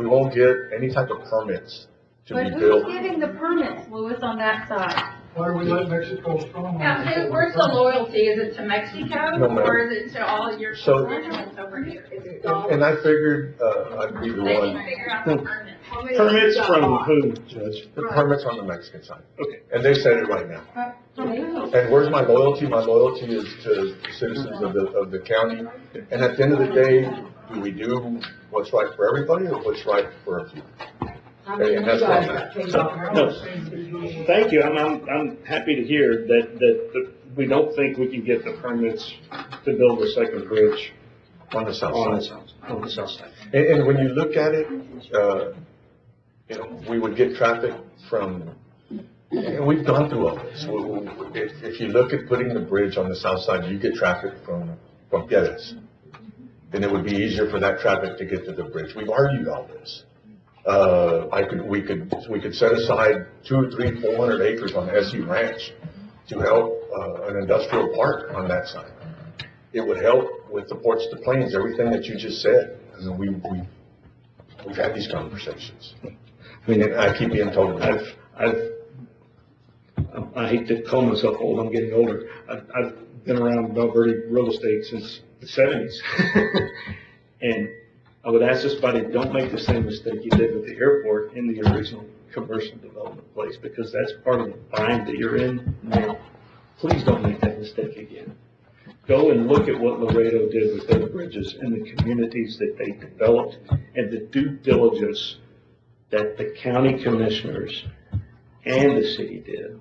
won't get any type of permits to But be who's built. giving the permits, Louis, on that side? Why do we let Mexico strong? Now, where's the loyalty? Is it to Mexico No, ma'am. or is it to all your So- constituents over here? And I figured, I'd be the They one, can figure out the permits. Permits from whom, Judge? the permits on the Mexican side. Okay. And they said it right now. And where's my loyalty? My loyalty is to citizens of the county. And at the end of the day, do we do what's right for everybody or what's right for a few? And that's what I'm at. No, thank you. I'm happy to hear that we don't think we can get the permits to build a second bridge On the south on the side. south side. And when you look at it, we would get traffic from, and we've gone through all this. If you look at putting the bridge on the south side, you get traffic from Piedras. Then it would be easier for that traffic to get to the bridge. We've argued all this. We could set aside 200, 300, 400 acres on SU Ranch to help, an industrial park on that side. It would help with the Ports to Plains, everything that you just said. I mean, we've had these conversations. I mean, I keep being told, I hate to call myself old, I'm getting older. I've been around Val Verde real estate since the 70s. And I would ask this body, don't make the same mistake you did with the airport in the original commercial development place, because that's part of the bind that you're in now. Please don't make that mistake again. Go and look at what Laredo did with their bridges and the communities that they developed and the due diligence that the county commissioners and the city did.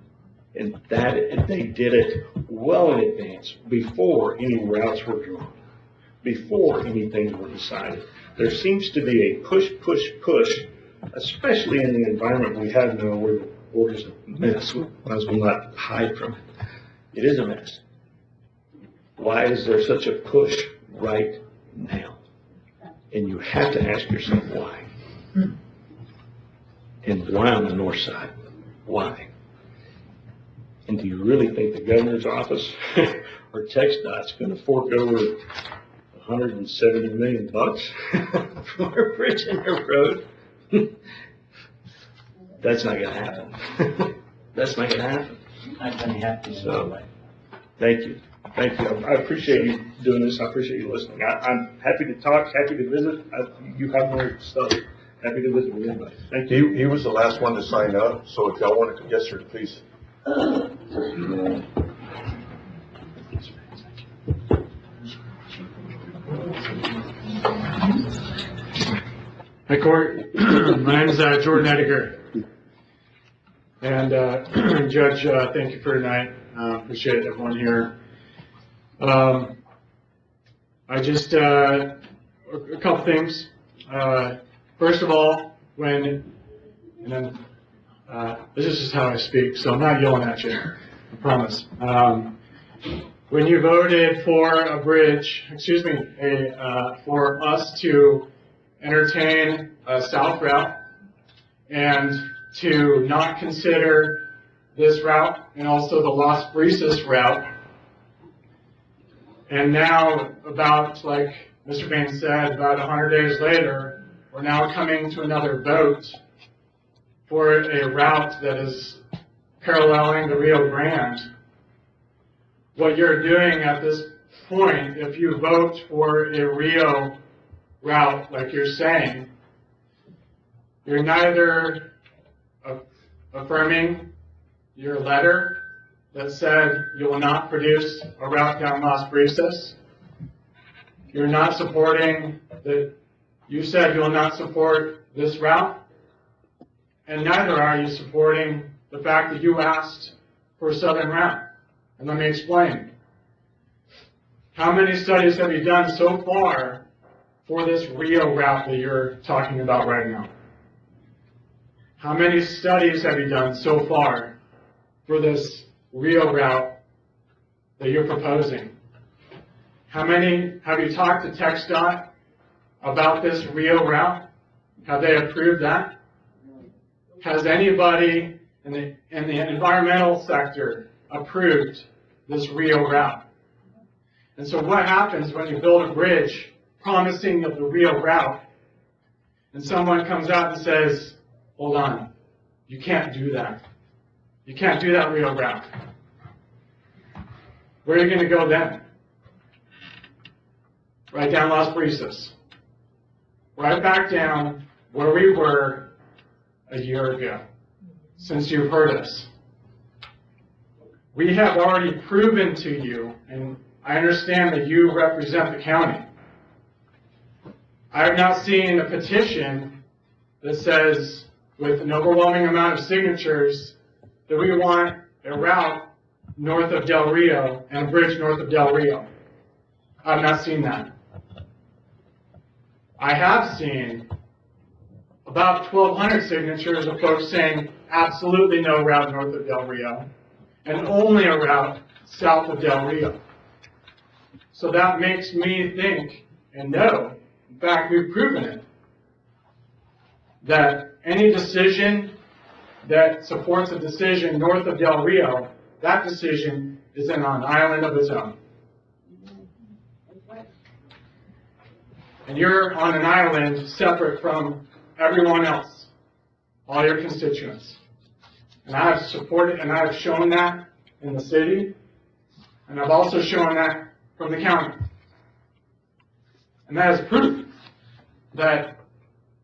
And they did it well in advance, before any routes were drawn, before anything were decided. There seems to be a push, especially in the environment we have now where the border's a mess. Might as well not hide from it. It is a mess. Why is there such a push right now? And you have to ask yourself why. And why on the north side? Why? And do you really think the governor's office or TxDOT's going to fork over $170 million for a bridge in their road? That's not going to happen. That's not going to happen. Not gonna happen. So, thank you. Thank you. I appreciate you doing this. I appreciate you listening. I'm happy to talk, happy to visit. You have more stuff. Happy to visit with anybody. Thank you. he was the last one to sign up, so if y'all want to, yes, sir, please. Hi, Court. My name is Jordan Ediger. And Judge, thank you for tonight. Appreciate everyone here. I just, a couple things. First of all, this is just how I speak, so I'm not yelling at you, I promise. When you voted for a bridge, for us to entertain a south route and to not consider this route and also the Las Brisas route, and now about, like Mr. Bain said, about 100 days later, we're now coming to another vote for a route that is paralleling the Rio Grande. What you're doing at this point, if you vote for a Rio route, like you're saying, you're neither affirming your letter that said you will not produce a route down Las Brisas. You're not supporting you said you will not support this route, and neither are you supporting the fact that you asked for a southern route. And let me explain. How many studies have you done so far for this Rio route that you're talking about right now? How many studies have you done so far for this Rio route that you're proposing? How many have you talked to TxDOT about this Rio route? Have they approved that? Has anybody in the environmental sector approved this Rio route? And so what happens when you build a bridge promising of the Rio route, and someone comes out and says, hold on, you can't do that. You can't do that Rio route. Where are you going to go then? Right down Las Brisas. Right back down where we were a year ago, since you've heard us. We have already proven to you, and I understand that you represent the county. I have not seen a petition that says, with an overwhelming amount of signatures, that we want a route north of Del Rio and a bridge north of Del Rio. I've not seen that. I have seen about 1,200 signatures of folks saying absolutely no route north of Del Rio and only a route south of Del Rio. So that makes me think and know, in fact, we've proven it, that any decision that supports a decision north of Del Rio, that decision is in an island of its own. And you're on an island separate from everyone else, all your constituents. And I have supported and I have shown that in the city, and I've also shown that from the county. And that is proof that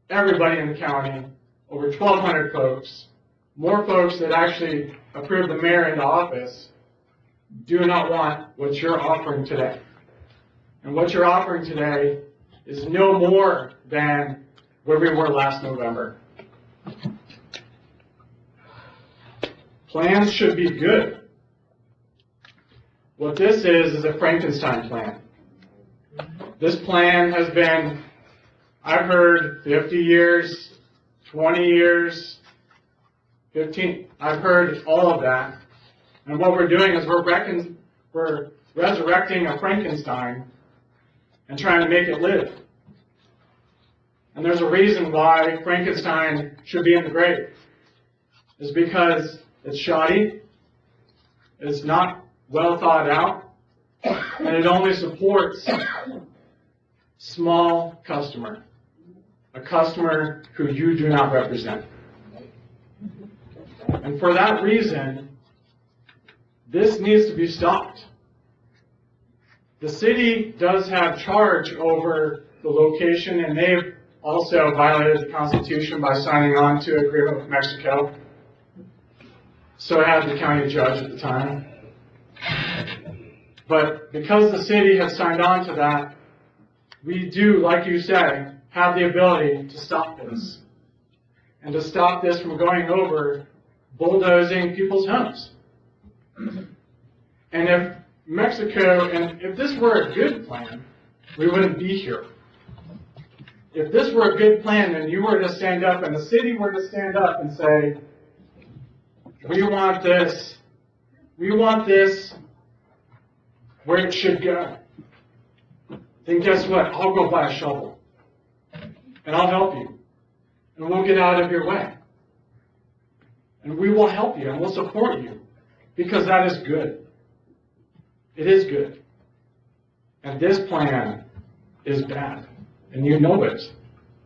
everybody in the county, over 1,200 folks, more folks that actually approved the mayor into office, do not want what you're offering today. And what you're offering today is no more than where we were last November. Plans should be good. What this is a Frankenstein plan. This plan has been, I've heard 50 years, 20 years, 15, I've heard all of that. And what we're doing is we're resurrecting a Frankenstein and trying to make it live. And there's a reason why Frankenstein should be in the grave. It's because it's shoddy, it's not well thought out, and it only supports small customer, a customer who you do not represent. And for that reason, this needs to be stopped. The city does have charge over the location, and they've also violated the Constitution by signing on to an agreement with Mexico. So had the county judge at the time. But because the city has signed on to that, we do, like you said, have the ability to stop this. And to stop this from going over bulldozing people's homes. And if Mexico, and if this were a good plan, we wouldn't be here. If this were a good plan and you were to stand up and the city were to stand up and say, we want this where it should go, then guess what? I'll go buy a shovel. And I'll help you. And we'll get out of your way. And we will help you and we'll support you. Because that is good. It is good. And this plan is bad. And you know it.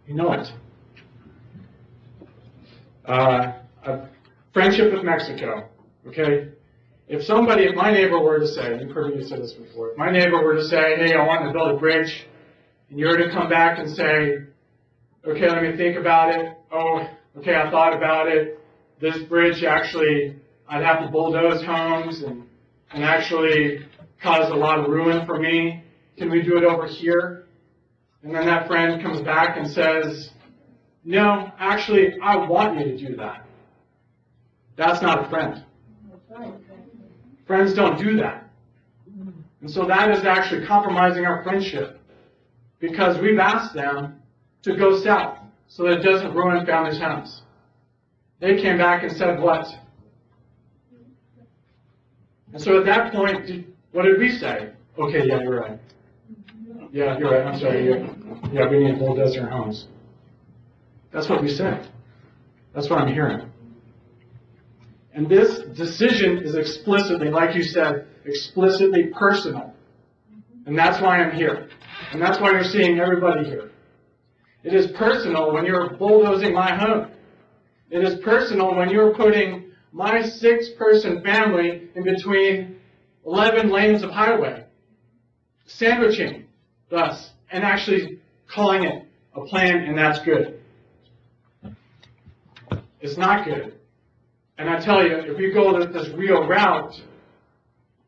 You know it. A friendship with Mexico. Okay? If my neighbor were to say, you've heard me say this before, if my neighbor were to say, hey, I want to build a bridge, and you were to come back and say, okay, let me think about it. Oh, okay, I thought about it. This bridge actually, I'd have to bulldoze homes and actually cause a lot of ruin for me. Can we do it over here? And then that friend comes back and says, no, actually, I want you to do that. That's not a friend. Friends don't do that. And so that is actually compromising our friendship. because we've asked them to go south so that it doesn't ruin families' homes. They came back and said what? And so at that point, what did we say? Okay, yeah, you're right. Yeah, you're right, I'm sorry. Yeah, we need bulldozer homes. That's what we said. That's what I'm hearing. And this decision is explicitly, like you said, explicitly personal. And that's why I'm here. And that's why you're seeing everybody here. It is personal when you're bulldozing my home. It is personal when you're putting my 6-person family in between 11 lanes of highway, sandwiching us, and actually calling it a plan, and that's good. It's not good. And I tell you, if you go this real route,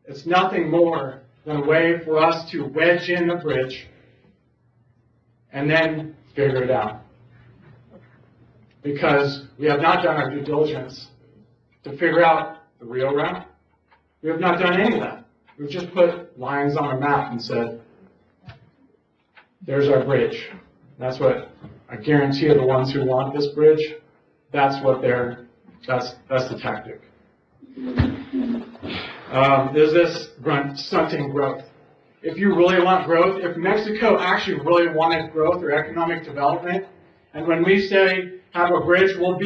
it's nothing more than a way for us to wedge in the bridge and then figure it out. Because we have not done our due diligence to figure out the real route. We have not done any of that. We've just put lines on a map and said, there's our bridge. That's what I guarantee you, the ones who want this bridge, that's what that's the tactic. There's this stunting growth. If you really want growth, if Mexico actually really wanted growth or economic development, and when we say have a bridge, we'll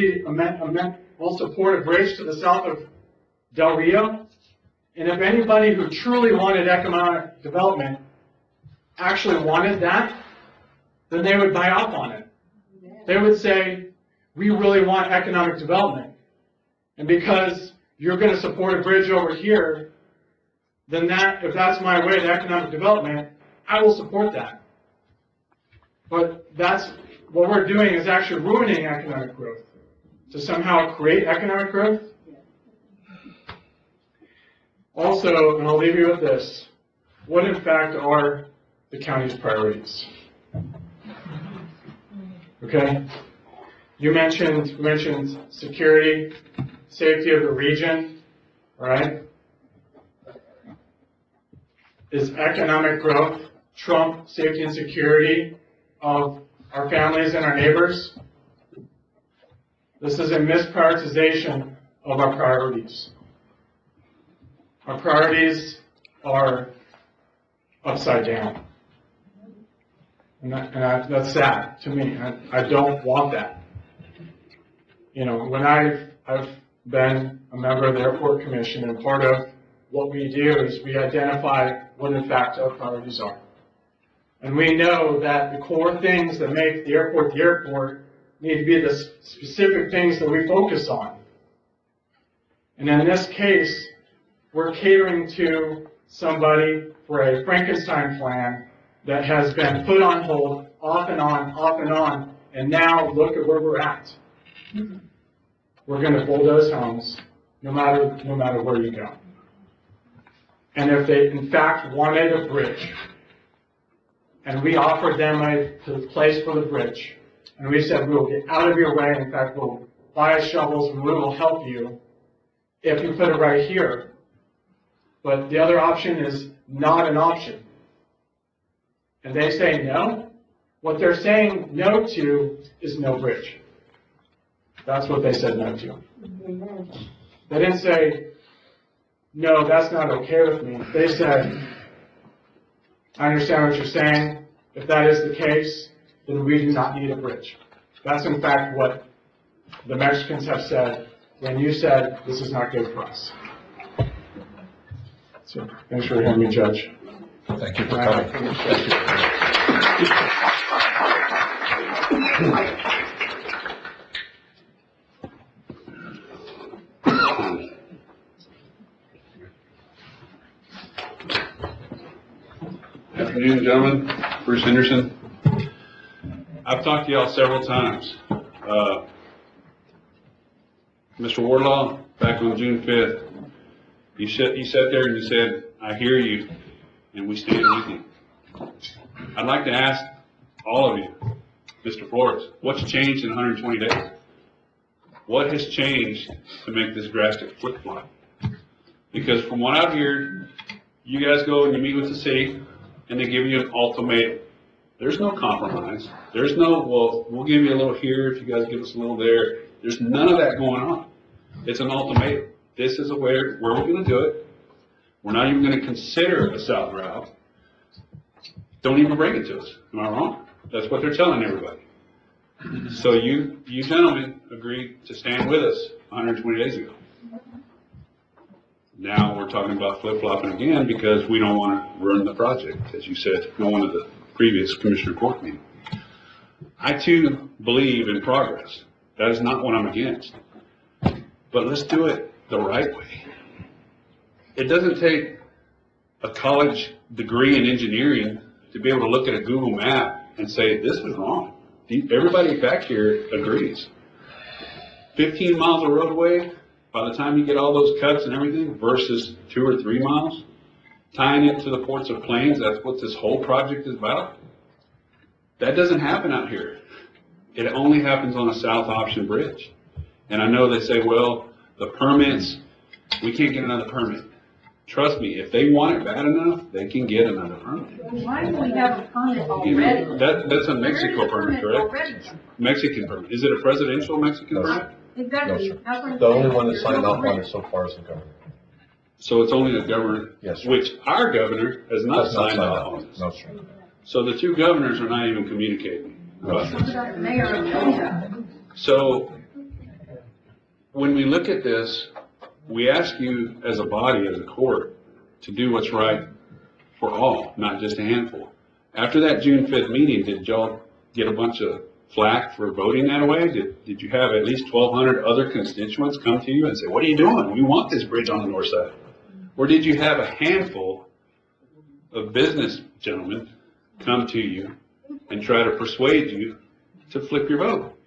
support a bridge to the south of Del Rio, and if anybody who truly wanted economic development actually wanted that, then they would buy up on it. They would say, we really want economic development. And because you're going to support a bridge over here, then if that's my way to economic development, I will support that. But what we're doing is actually ruining economic growth. To somehow create economic growth. Also, and I'll leave you with this, what in fact are the county's priorities? Okay? You mentioned security, safety of the region, all right? Is economic growth trump safety and security of our families and our neighbors? This is a misprioritization of our priorities. Our priorities are upside down. And that's sad to me. I don't want that. You know, when I've been a member of the Airport Commission, and part of what we do is we identify what in fact our priorities are. And we know that the core things that make the airport need to be the specific things that we focus on. And in this case, we're catering to somebody for a Frankenstein plan that has been put on hold, off and on, and now look at where we're at. We're going to bulldoze homes, no matter where you go. And if they in fact wanted a bridge, and we offered them a place for the bridge, and we said we will get out of your way, in fact we'll buy shovels and we will help you if you put it right here. But the other option is not an option. And they say no. What they're saying no to is no bridge. That's what they said no to. They didn't say, no, that's not okay with me. They said, I understand what you're saying. If that is the case, then we do not need a bridge. That's in fact what the Mexicans have said when you said this is not good for us. So, thanks for hearing me, Judge. Thank you for coming. Thank Afternoon, gentlemen. Bruce Henderson. I've talked to y'all several times. Mr. Wardlaw, back on June 5th, you sat there and you said, I hear you, and we stand with you. I'd like to ask all of you, Mr. Flores, what's changed in 120 days? What has changed to make this drastic flip-flop? Because from what I've heard, you guys go and you meet with the city, and they give you an ultimatum. There's no compromise. There's no, well, we'll give you a little here if you guys give us a little there. There's none of that going on. It's an ultimatum. This is where we're gonna do it. We're not even gonna consider a south route. Don't even bring it to us. Am I wrong? That's what they're telling everybody. So you gentlemen agreed to stand with us 120 days ago. Now we're talking about flip-flopping again because we don't want to ruin the project, as you said in one of the previous Commissioner Court meetings. I too believe in progress. That is not what I'm against. But let's do it the right way. It doesn't take a college degree in engineering to be able to look at a Google map and say, this is wrong. Everybody back here agrees. 15 miles of roadway, by the time you get all those cuts and everything, versus 2 or 3 miles, tying it to the ports of Plains, that's what this whole project is about. That doesn't happen out here. It only happens on a south option bridge. And I know they say, well, the permits, we can't get another permit. Trust me, if they want it bad enough, they can get another permit. Why do we have a permit You already? know, that's a Mexico permit, correct? Mexican permit. Is it a presidential Mexican permit? Exactly. No, sir. That's what I'm The only saying. one that There's signed no off on permit. it so far is the governor. So it's only the governor, Yes, sir. which our governor has not Does not signed sign off on this. No, sir. So the two governors are not even communicating about What this. about the mayor of Toledo? So when we look at this, we ask you as a body, as a court, to do what's right for all, not just a handful. After that June 5th meeting, did y'all get a bunch of flack for voting that way? Did you have at least 1,200 other constituents come to you and say, what are you doing? We want this bridge on the north side. Or did you have a handful of business gentlemen come to you and try to persuade you to flip your vote?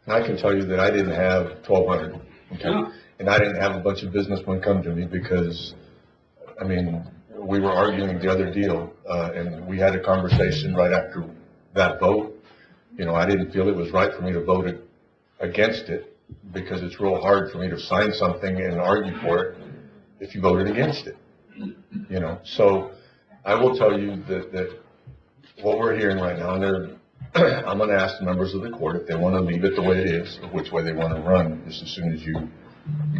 And I can tell you that I didn't have 1,200, okay? Yeah. And I didn't have a bunch of businessmen come to me because, I mean, we were arguing the other deal, and we had a conversation right after that vote. You know, I didn't feel it was right for me to vote against it because it's real hard for me to sign something and argue for it if you voted against it, you know? So I will tell you that what we're hearing right now, and I'm gonna ask the members of the court if they wanna leave it the way it is, or which way they wanna run, just as soon as you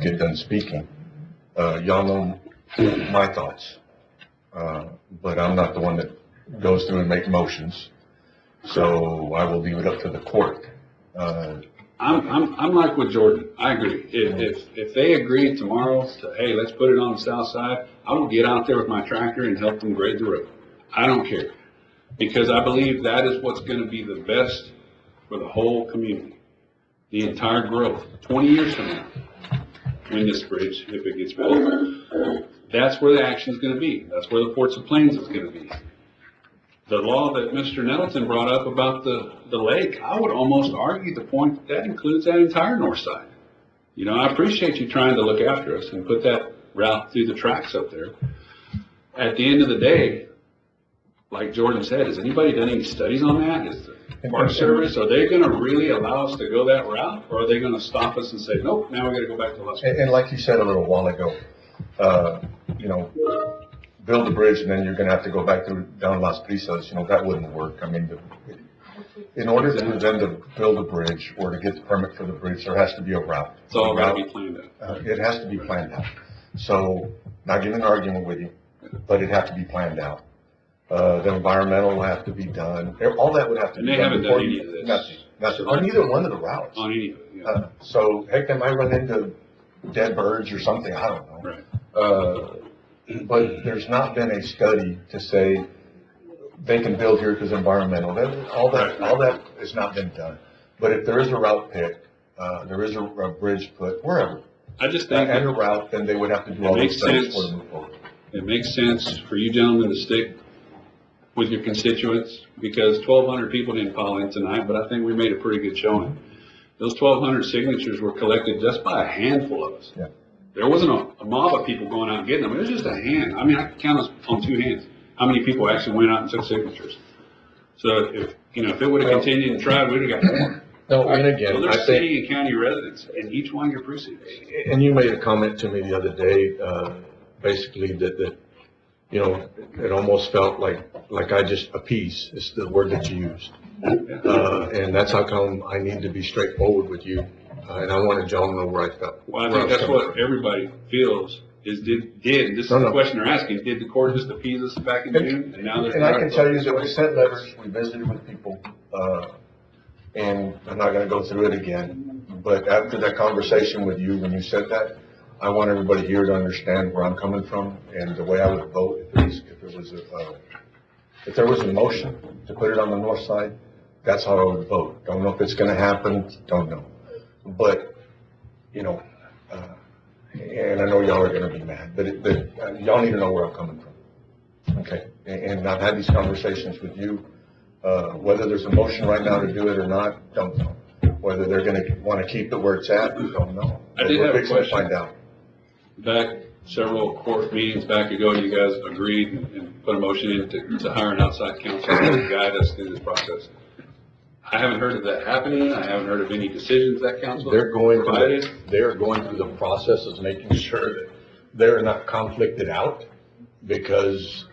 get done speaking. Y'all know my thoughts, but I'm not the one that goes through and make motions, so I will leave it up to the court. I'm like with Jordan. I agree. If they agree tomorrow to, hey, let's put it on the south side, I will get out there with my tractor and help them grade the road. I don't care. Because I believe that is what's going to be the best for the whole community. The entire growth. 20 years from now, when this bridge, if it gets built, that's where the action is going to be. That's where the ports of Plains is going to be. The law that Mr. Nettleton brought up about the lake, I would almost argue the point that includes that entire north side. You know, I appreciate you trying to look after us and put that route through the tracks up there. At the end of the day, like Jordan said, has anybody done any studies on that? Is the Park Service, are they gonna really allow us to go that route? Or are they gonna stop us and say, nope, now we gotta go back to Las Vegas? And like you said a little while ago, you know, build a bridge and then you're gonna have to go back down Las Brisas, you know, that wouldn't work. I mean, in order for them to build a bridge or to get the permit for the bridge, there has to be a route. It's all gotta be planned out. It has to be planned out. So, not getting an argument with you, but it has to be planned out. The environmental will have to be done. All that would have to be And done. they haven't before done you- any of this. Nothing, on either one of the routes. On any of it, yeah. So, heck, they might run into dead birds or something, I don't know. Right. But there's not been a study to say they can build here because environmental. All that has not been done. But if there is a route picked, there is a bridge put, wherever, I just think and a route, then they would have to do It all those makes things sense. before they move forward. it makes sense for you gentlemen to stick with your constituents, because 1,200 people didn't call in tonight, but I think we made a pretty good showing. Those 1,200 signatures were collected just by a handful of us. Yeah. There wasn't a mob of people going out and getting them. It was just a hand. I mean, I could count on 2 hands how many people actually went out and took signatures. So if it would have continued and tried, we'd have got more. No, and again, So I there's think, city and county residents in each one of your precincts. and you made a comment to me the other day, basically that you know, it almost felt like I just appease, is the word that you used. And that's how come I need to be straightforward with you, and I wanted y'all to know where I felt. Well, I think that's what everybody feels, is this is No, the no. question they're asking, did the court just appease us back in June, and now they're. And I can tell you that we sent letters, we visited with people, and I'm not gonna go through it again, but after that conversation with you, when you said that, I want everybody here to understand where I'm coming from and the way I would vote if there was a motion to put it on the north side, that's how I would vote. Don't know if it's gonna happen, don't know. But, you know, and I know y'all are gonna be mad, but y'all need to know where I'm coming from. Okay, and I've had these conversations with you, whether there's a motion right now to do it or not, don't know. Whether they're gonna wanna keep it where it's at, don't know. I did We're have a fixing to question. find out. Back several court meetings back ago, you guys agreed and put a motion in to hire an outside counsel to guide us through this process. I haven't heard of that happening. I haven't heard of any decisions that counsel They're going provided. through the process of making sure that they're not conflicted out, because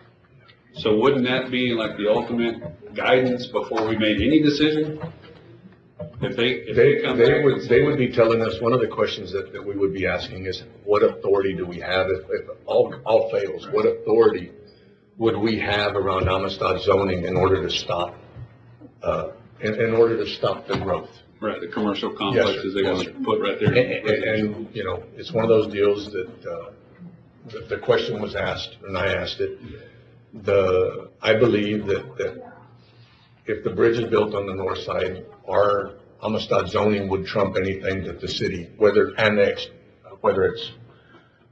So wouldn't that be like the ultimate guidance before we made any decision? If they come back and say- they would be telling us, one of the questions that we would be asking is, what authority do we have if all fails? What authority would we have around Amistad zoning in order to stop, in order to stop the growth? Right, the commercial complexes they Yes, want sir. to put right there. And, you know, it's one of those deals that, the question was asked, and I asked it. I believe that if the bridge is built on the north side, our Amistad zoning would trump anything that the city, whether annexed, whether it's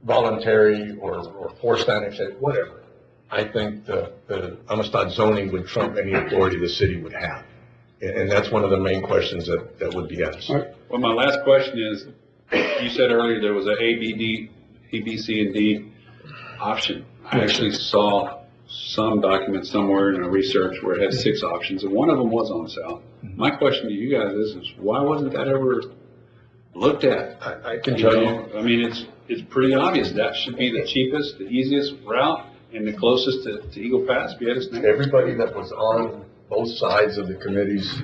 voluntary or forced annexation, whatever. I think the Amistad zoning would trump any authority the city would have. And that's one of the main questions that would be asked. Well, my last question is, you said earlier there was a A, B, C, and D option. I actually saw some document somewhere in a research where it had 6 options, and one of them was on south. My question to you guys is why wasn't that ever looked at? I can tell you. I mean, it's pretty obvious. That should be the cheapest, the easiest route, and the closest to Eagle Pass, Beatus Neck. Everybody that was on both sides of the committees,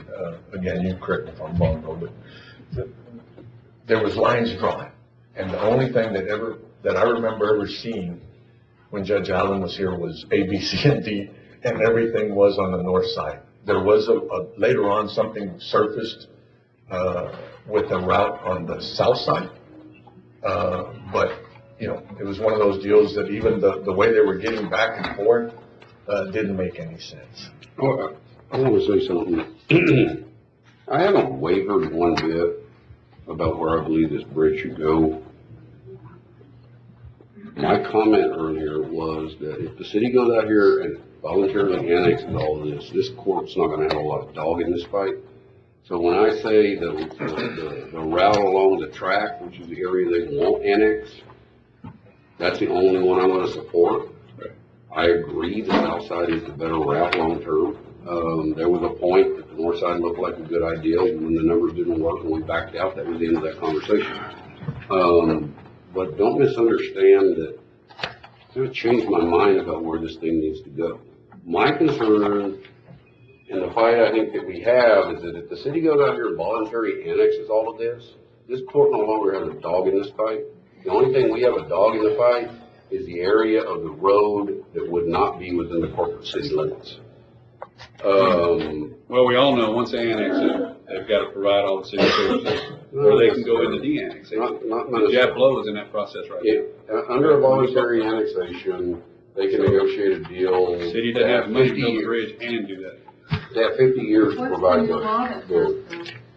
again, you correct me if I'm wrong, but there was lines drawn. And the only thing that I remember ever seeing when Judge Allen was here was A, B, C, and D, and everything was on the north side. There was later on something surfaced, with a route on the south side. But, you know, it was one of those deals that even the way they were getting back and forth, didn't make any sense. Oh, I want to say something. I haven't wavered one bit about where I believe this bridge should go. My comment earlier was that if the city goes out here and voluntarily annexes all of this court's not gonna have a lot of dog in this fight. So when I say the route along the track, which is the area they won't annex, that's the only one I'm gonna support. I agree the south side is the better route long term. There was a point that the north side looked like a good idea. When the numbers didn't work and we backed out, that was the end of that conversation. But don't misunderstand that it's going to change my mind about where this thing needs to go. My concern in the fight I think that we have is that if the city goes out here and voluntarily annexes all of this court no longer has a dog in this fight. The only thing we have a dog in the fight is the area of the road that would not be within the corporate city limits. Well, we all know once they annex it, they've got to provide all the city services, or they can go into de-annexation. Not Jeff Lowe is in that process right Yeah, now. under a voluntary annexation, they can negotiate a deal. The city doesn't have money to 50 build a years. bridge and do that. They have 50 years to What's provide the law that says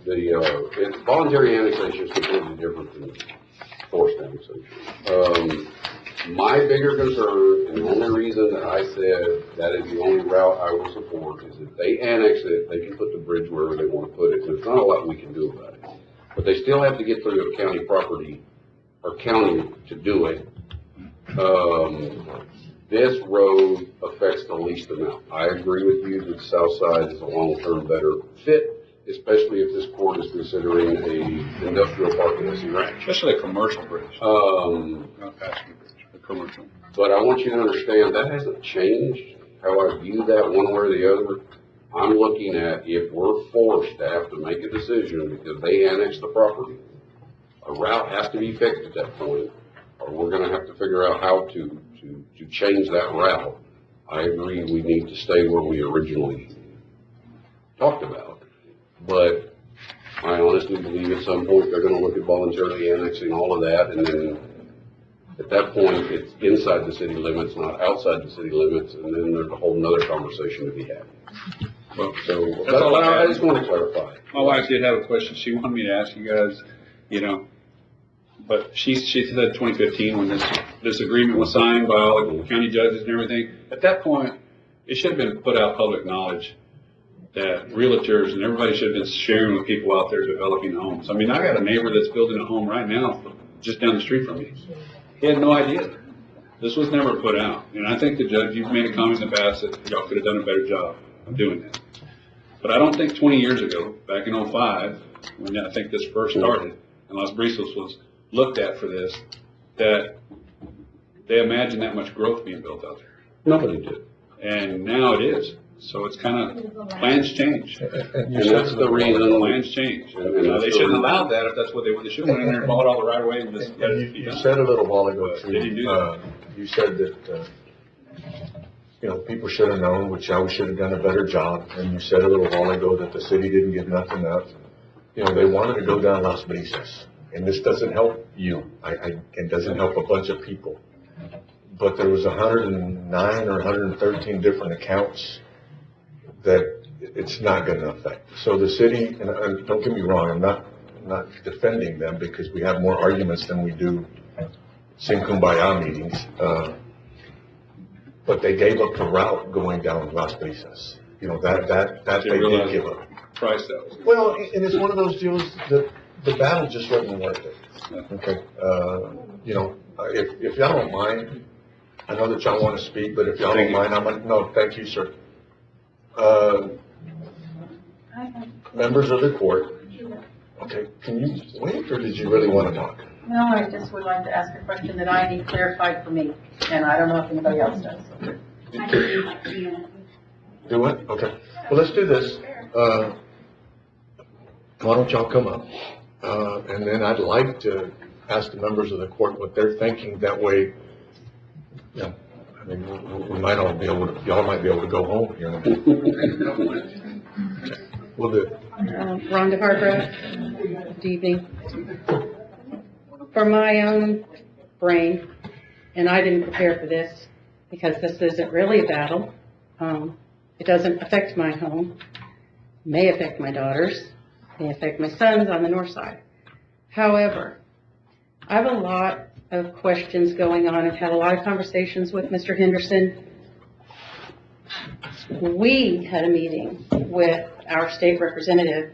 the voluntary annexation is completely different than forced annexation. My bigger concern, and the only reason that I said that is the only route I will support, is if they annex it, they can put the bridge wherever they want to put it. There's not a lot we can do about it. But they still have to get through a county property, or county to do it. This road affects the least amount. I agree with you that the south side is a long-term better fit, especially if this court is considering a industrial park in this ranch. Especially a commercial bridge, Um, not a passenger bridge, a commercial. But I want you to understand, that hasn't changed how I view that one way or the other. I'm looking at if we're forced to have to make a decision because they annex the property, a route has to be fixed at that point, or we're gonna have to figure out how to change that route. I agree, we need to stay where we originally talked about. But I honestly believe at some point they're gonna look at voluntarily annexing all of that, and then at that point, it's inside the city limits, not outside the city limits, and then there's a whole nother conversation to be had. Well, So, that's all I I had. just want to clarify. My wife did have a question. She wanted me to ask you guys, you know, but she said 2015 when this agreement was signed by all the county judges and everything. At that point, it should have been put out public knowledge that realtors and everybody should have been sharing with people out there developing homes. I mean, I got a neighbor that's building a home right now just down the street from me. He had no idea. This was never put out. And I think the judge, you've made a comment in the past that y'all could have done a better job of doing that. But I don't think 20 years ago, back in '05, when I think this first started, and Las Brisas was looked at for this, that they imagined that much growth being built out there. Nobody did. And now it is. So it's kind of, plans change. And that's the reason. Plans change. They shouldn't allow that if that's what they should have went in there and bought all the right of way and just let it be You done. said a little while ago They didn't do that. you said that, you know, people should have known, which I should have done a better job. And you said a little while ago that the city didn't give nothing up. You know, they wanted to go down Las Brisas. And this doesn't help you. It doesn't help a bunch of people. But there was 109 or 113 different accounts that it's not going to affect. So the city, and don't get me wrong, I'm not defending them because we have more arguments than we do sing kumbaya meetings. But they gave up the route going down Las Brisas. You know, that they did give up. Price that was. Well, and it's one of those deals that the battle just wasn't worth it. Okay, you know, if y'all don't mind, I know that y'all want to speak, but if y'all don't mind, no, thank you, sir. Members of the court, okay, can you wait, or did you really want to talk? No, I just would like to ask a question that I need clarified for me, and I don't know if anybody else does. Do it? Okay. Well, let's do this. Why don't y'all come up? And then I'd like to ask the members of the court what they're thinking. That way, yeah, I mean, we might all be able to, y'all might be able to go home here. Okay. We'll do it. Rhonda Hargrove, good evening. For my own brain, and I didn't prepare for this because this isn't really a battle. It doesn't affect my home, may affect my daughters, may affect my sons on the north side. However, I have a lot of questions going on. I've had a lot of conversations with Mr. Henderson. We had a meeting with our state representative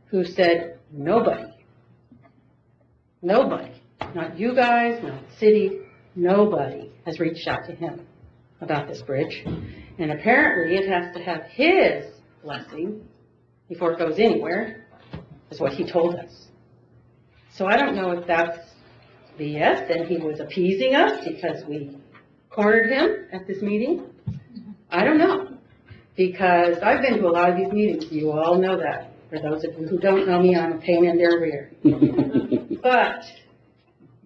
who said nobody, not you guys, not the city, nobody has reached out to him about this bridge. And apparently it has to have his blessing before it goes anywhere, is what he told us. So I don't know if that's BS and he was appeasing us because we cornered him at this meeting. I don't know. Because I've been to a lot of these meetings, you all know that. For those of you who don't know me, I'm a pain in their rear. But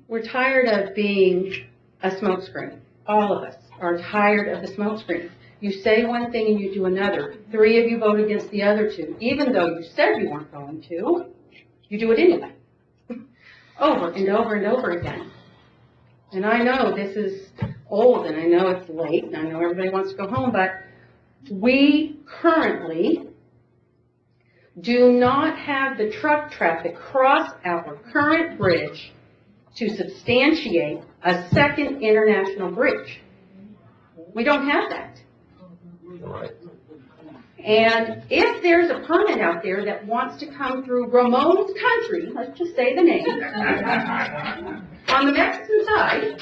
we're tired of being a smokescreen. All of us are tired of the smokescreen. You say one thing and you do another. 3 of you vote against the other 2. Even though you said you weren't going to, you do it anyway. Over and over and over again. And I know this is old and I know it's late and I know everybody wants to go home, but we currently do not have the truck traffic cross our current bridge to substantiate a second international bridge. We don't have that. Right. And if there's a permit out there that wants to come through Ramon's country, let's just say the name, on the Mexican side,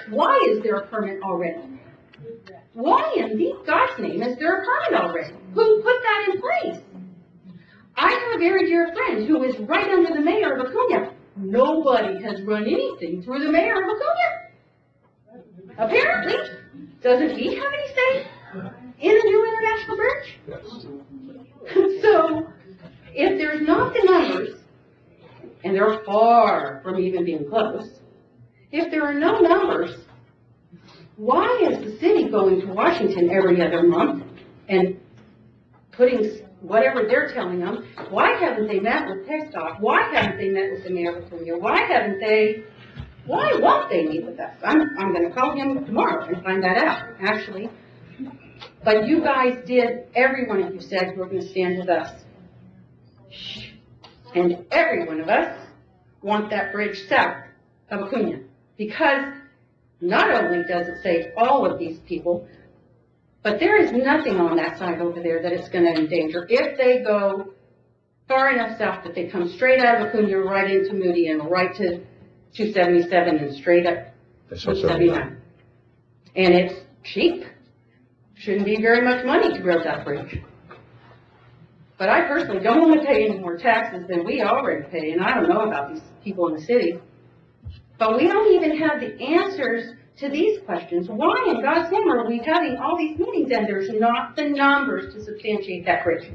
why is there a permit already? Why in God's name is there a permit already? Who put that in place? I have a very dear friend who is right under the mayor of Acuña. Nobody has run anything through the mayor of Acuña. Apparently, doesn't he have any say in the new international bridge? So, if there's not the numbers, and they're far from even being close, if there are no numbers, why is the city going to Washington every other month and putting whatever they're telling them? Why haven't they met with TxDOT? Why haven't they met with the mayor of Columbia? Why won't they meet with us? I'm going to call him tomorrow and find that out, actually. But you guys did, every one of you said you were going to stand with us. And every one of us want that bridge south of Acuna. Because not only does it save all of these people, but there is nothing on that side over there that it's going to endanger. If they go far enough south that they come straight out of Acuna, right into Moody and right to 277 and straight up to 79. And it's cheap. Shouldn't be very much money to build that bridge. But I personally don't want to pay any more taxes than we already pay, and I don't know about these people in the city. But we don't even have the answers to these questions. Why in God's name are we having all these meetings and there's not the numbers to substantiate that bridge?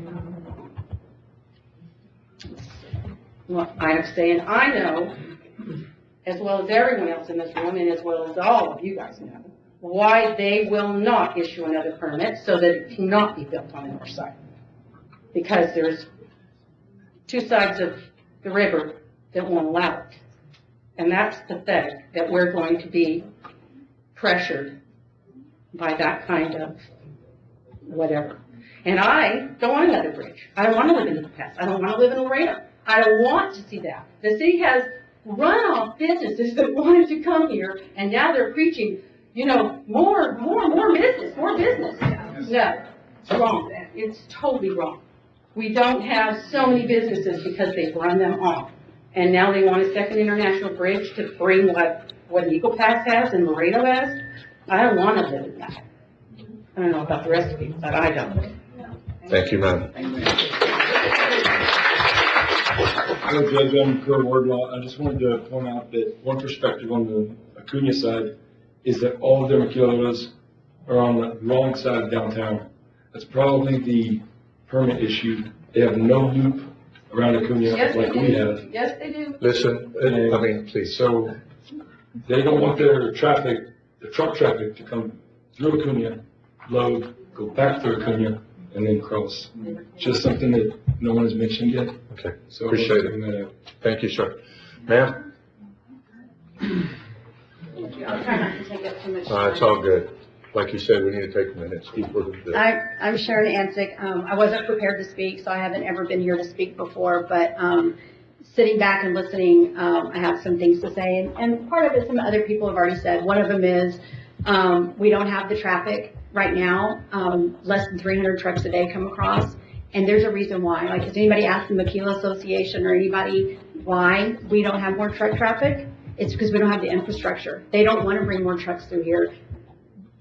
Well, I have to say, and I know, as well as everyone else in this room, and as well as all of you guys know, why they will not issue another permit so that it cannot be built on the north side. Because there's two sides of the river that won't allow it. And that's pathetic that we're going to be pressured by that kind of whatever. And I don't want another bridge. I don't want to live in the past. I don't want to live in Laredo. I don't want to see that. The city has run off businesses that wanted to come here, and now they're preaching, more business, more business. No, it's wrong. It's totally wrong. We don't have so many businesses because they've run them off. And now they want a second international bridge to bring what Eagle Pass has and Laredo has. I don't want to live in that. I don't know about the rest of you, but I don't. Thank you, ma'am. Hello, Judge, I'm Kurt Wardlaw. I just wanted to point out that one perspective on the Acuna side is that all of their maquiladoras are on the wrong side of downtown. That's probably the permit issue. They have no loop around Acuna like we have. Yes, they do. Listen, please. So they don't want their traffic, the truck traffic, to come through Acuna, load, go back through Acuna, and then cross. Just something that no one has mentioned yet. Okay, So appreciate it. Thank you, sir. Ma'am? I'll try not to take up too much It's all good. Like you said, we need to take a minute. Speak for the. I'm Sharon Ansick. I wasn't prepared to speak, so I haven't ever been here to speak before, but sitting back and listening, I have some things to say. And part of it, some other people have already said. One of them is we don't have the traffic right now. Less than 300 trucks a day come across. And there's a reason why. Like, has anybody asked the Maquila Association or anybody why we don't have more truck traffic? It's because we don't have the infrastructure. They don't want to bring more trucks through here.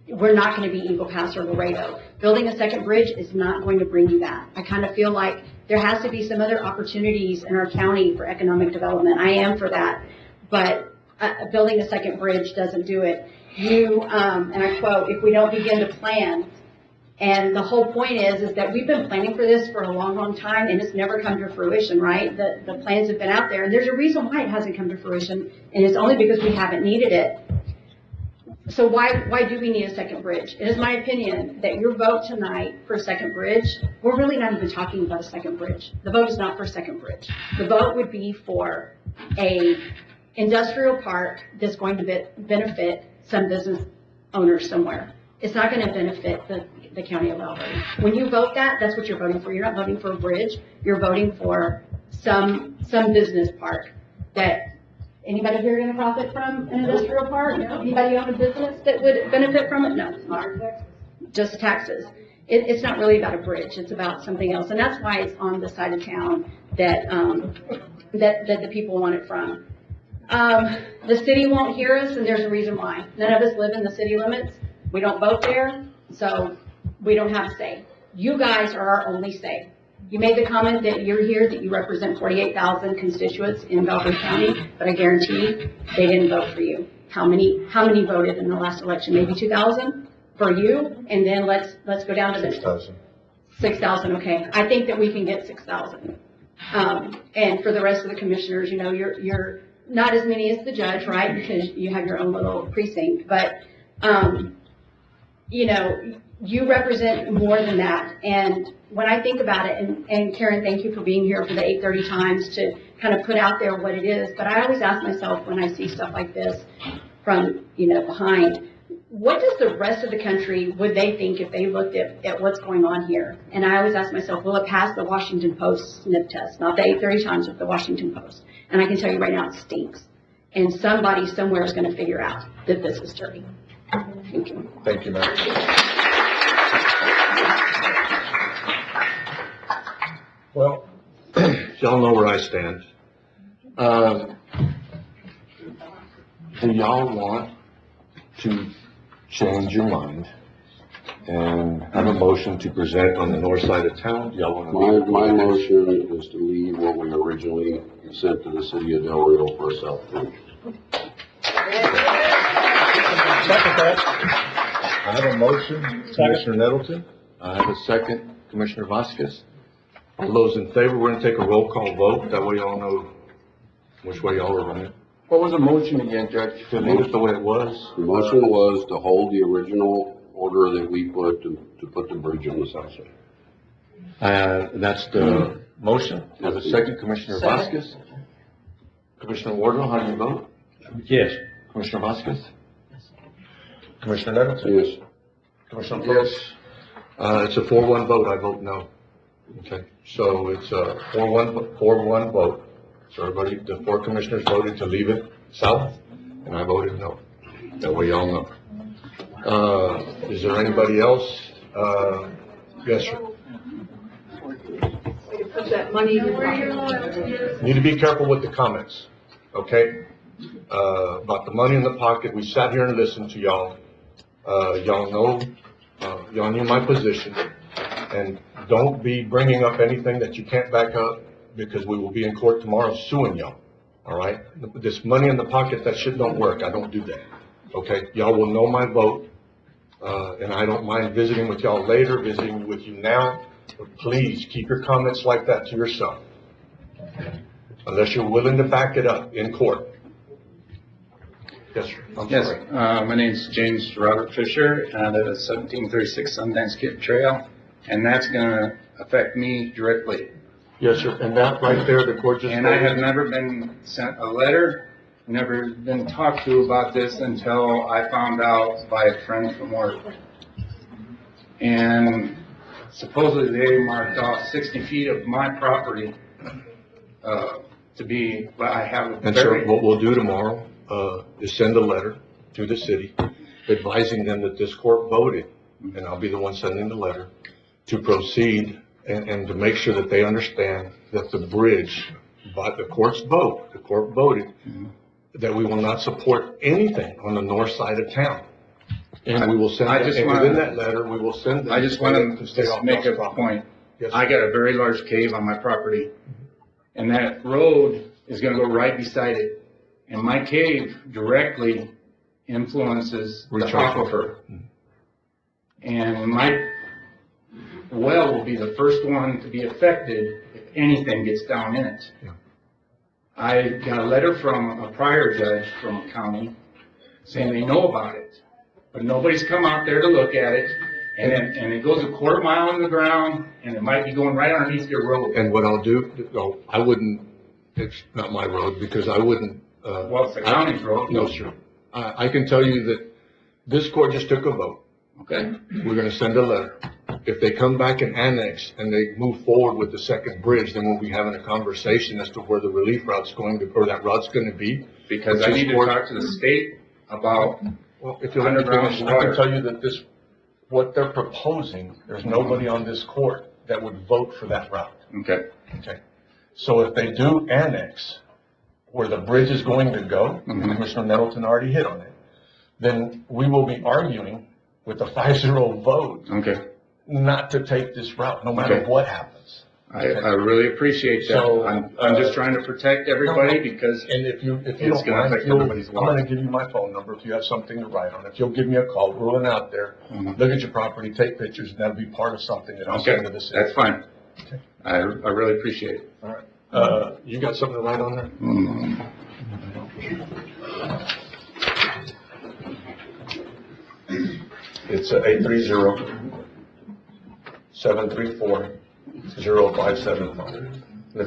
We're not going to be Eagle Pass or Laredo. Building a second bridge is not going to bring you that. I kind of feel like there has to be some other opportunities in our county for economic development. I am for that. But building a second bridge doesn't do it. And I quote, if we don't begin to plan, and the whole point is that we've been planning for this for a long, long time, and it's never come to fruition, right? The plans have been out there, and there's a reason why it hasn't come to fruition, and it's only because we haven't needed it. So why do we need a second bridge? It is my opinion that your vote tonight for a second bridge, we're really not even talking about a second bridge. The vote is not for a second bridge. The vote would be for a industrial park that's going to benefit some business owners somewhere. It's not going to benefit the county of Albuquerque. When you vote that, that's what you're voting for. You're not voting for a bridge. You're voting for some business park that. Anybody here going to profit from an industrial park? No. Anybody own a business that would benefit from it? No, it's not. Just taxes. It's not really about a bridge. It's about something else, and that's why it's on the side of town that that the people want it from. The city won't hear us, and there's a reason why. None of us live in the city limits. We don't vote there, so we don't have a say. You guys are our only say. You made the comment that you're here, that you represent 48,000 constituents in Belgrade County, but I guarantee they didn't vote for you. how many voted in the last election? Maybe 2,000 for you? And then let's go down to the 6,000. 6,000, okay. I think that we can get 6,000. And for the rest of the commissioners, you know, you're not as many as the judge, right? Because you have your own little precinct, but, you know, you represent more than that. And when I think about it, and Karen, thank you for being here for the 8:30 Times to kind of put out there what it is. But I always ask myself when I see stuff like this from, you know, behind, what does the rest of the country, would they think if they looked at what's going on here? And I always ask myself, will it pass the Washington Post sniff test? Not the 8:30 Times, but the Washington Post. And I can tell you right now, it stinks. And somebody somewhere is going to figure out that this is dirty. Thank you. Thank you, ma'am. Well, y'all know where I stand. Do y'all want to change your mind and have a motion to present on the north side of town? Do y'all want to? My motion is to leave what we originally sent to the city of Del Rio for South Bridge. I have a motion, Commissioner Nettleton. I have a second, Commissioner Vasquez. All those in favor, we're gonna take a roll call vote. That way y'all know which way y'all are running. What was the motion again, Judge? To leave it the way it was. The motion was to hold the original order that we put to put the bridge on the south side. That's the motion. Have a second, Commissioner Vasquez. Commissioner Wardlaw, how do you vote? Yes. Commissioner Vasquez? Commissioner Nettleton? Yes. Commissioner Flores? It's a 4-1 vote. I vote no. Okay, so it's a 4-1 vote. So everybody, the 4 commissioners voted to leave it south, and I voted no. That way y'all know. Is there anybody else? Yes, sir. Put that money in your Need to be careful with the comments, okay? About the money in the pocket, we sat here and listened to y'all. Y'all know, y'all knew my position, and don't be bringing up anything that you can't back up, because we will be in court tomorrow suing y'all, all right? This money in the pocket, that shit don't work. I don't do that, okay? Y'all will know my vote, and I don't mind visiting with y'all later, visiting with you now, but please keep your comments like that to yourself, unless you're willing to back it up in court. Yes, sir. I'm sorry. My name's James Robert Fisher, and I live at 1736 Sundance Kid Trail, and that's gonna affect me directly. Yes, sir, and that right there, the court just. And I have never been sent a letter, never been talked to about this until I found out by a friend from work. And supposedly they marked off 60 feet of my property, to be, but I have a And so what we'll do tomorrow, is send a letter to the city advising them that this court voted, and I'll be the one sending the letter, to proceed and to make sure that they understand that the bridge, by the court's vote, the court voted that we will not support anything on the north side of town. And we will send, within that letter, we will send them. I just want to just make a point. Yes, I got a very large cave on my property, and that road is gonna go right beside it. And my cave directly influences the aquifer. And my well will be the first one to be affected if anything gets down in it. Yeah. I got a letter from a prior judge from the county saying they know about it, but nobody's come out there to look at it. And it goes a quarter mile in the ground, and it might be going right underneath your road. And what I'll do, no, I wouldn't, it's not my road, because I wouldn't. Well, it's the county's road. No, sir. I can tell you that this court just took a vote. Okay. We're gonna send a letter. If they come back and annex and they move forward with the second bridge, then we'll be having a conversation as to where the relief route's going to, or that route's gonna be. Because I need to talk to the state about if you'll let me finish, I can tell you that this, what they're proposing, there's nobody on this court that would vote for that route. Okay. Okay. So if they do annex where the bridge is going to go, Commissioner Nettleton already hit on it, then we will be arguing with a 5-0 vote. Okay. Not to take this route, no matter what happens. I really appreciate that. So, I'm just trying to protect everybody because And if you it's don't gonna mind, affect everybody's I'm gonna life. give you my phone number if you have something to write on. If you'll give me a call, we're going out there, Mhm. look at your property, take pictures, and that'll be part of something that I'll Okay, send to the city. that's fine. Okay. I really appreciate it. All right. You got something to write on there? It's 830-734-0575.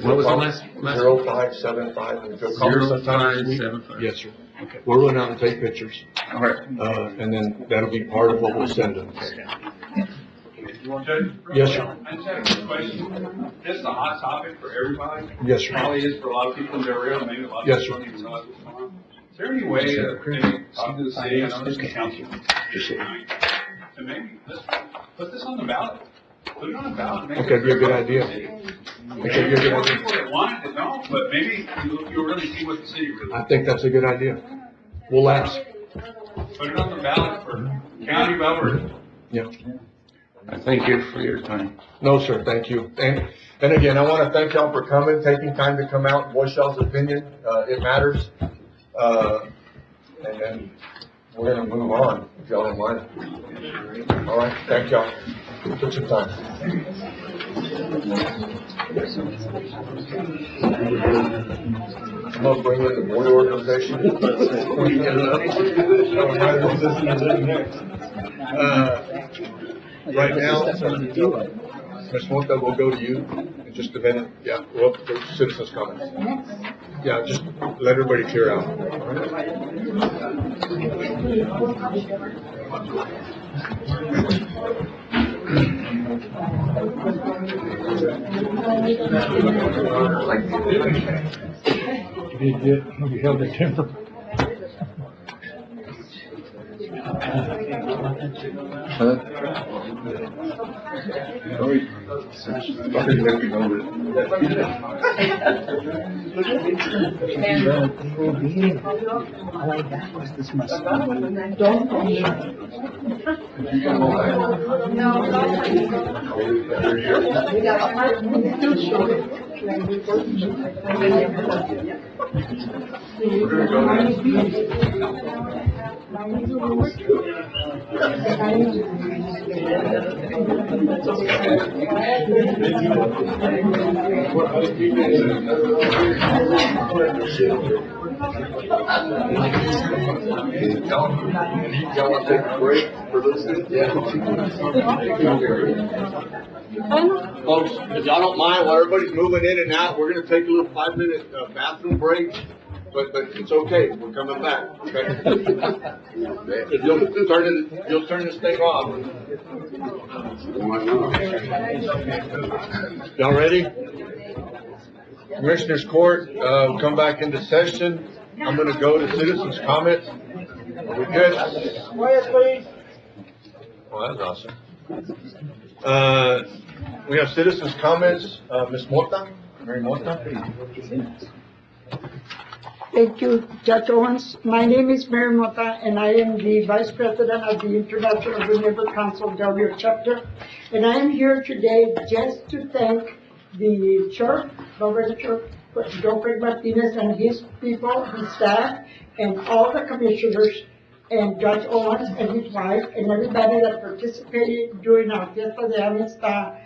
What was the last? 0575, and if you'll call me sometime this week. 0575. Yes, sir. Okay. We'll run out and take pictures, All right. and then that'll be part of what we'll send them. Judge? Yes, sir. I just have a quick question. This is a hot topic for everybody. Yes, sir. Probably is for a lot of people in Del Rio, maybe a lot of Yes, people sir. don't even know what's going on. Is there any way that maybe talk to the city, I know this is council, to maybe, let's put this on the ballot? Put it on the ballot. make it Okay, be a good fair idea. for the city. Okay, be a good More idea. people that want it that don't, but maybe you'll really see what the city really. I think that's a good idea. We'll ask. Put it on the ballot for county of Alberta. Yeah. I thank you for your time. No, sir, thank you. And again, I want to thank y'all for coming, taking time to come out and voice y'all's opinion. It matters. And then we're going to move on, if y'all don't mind. All right, thank y'all. Took some time. I'm going to bring in the board organization. Right now, Ms. Monta, we'll go to you in just a minute. Yeah, well, the citizens' comments. Yeah, just let everybody clear out. All right? You held their temper. Y'all want to take a break for listening? Folks, if y'all don't mind, while everybody's moving in and out, we're gonna take a little 5-minute bathroom break, but it's okay, we're coming back, okay? If you'll turn this thing off. Y'all ready? Commissioners Court, come back into session. I'm gonna go to citizens' comments. Are we good? Quiet, please. Oh, that's awesome. We have citizens' comments. Ms. Mota, Mary Mota. Thank you, Judge Owens. My name is Mary Mota, and I am the Vice President of the International Renewable Council Del Rio Chapter. And I am here today just to thank the church, Robert Church, Joe Craig Martinez and his people, his staff, and all the commissioners, and Judge Owens and his wife, and everybody that participated during our Fiesta de Amistad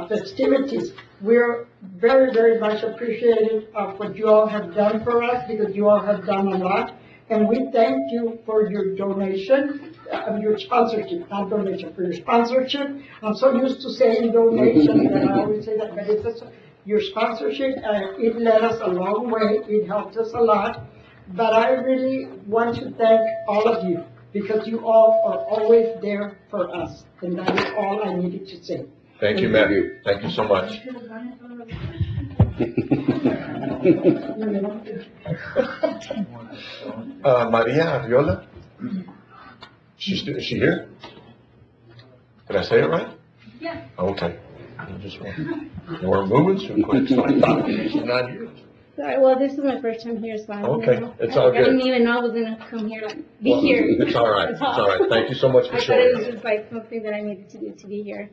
festivities. We're very, very much appreciative of what you all have done for us, because you all have done a lot. And we thank you for your donation, your sponsorship, not donation, for your sponsorship. I'm so used to saying donation that I always say that, but it's just your sponsorship. It led us a long way. It helped us a lot. But I really want to thank all of you, because you all are always there for us. And that is all I needed to say. Thank you, Matthew. Thank you so much. Maria Viola? Is she here? Did I say it right? Yeah. Okay. You weren't moving so quick, so I thought she's not here. Sorry, well, this is my first time here, so I don't Okay, know. it's all I didn't good. even know I was gonna come here, like, be Well, here. it's all right, it's all right. Thank you so much for I thought showing it up. was just like something that I needed to do to be here.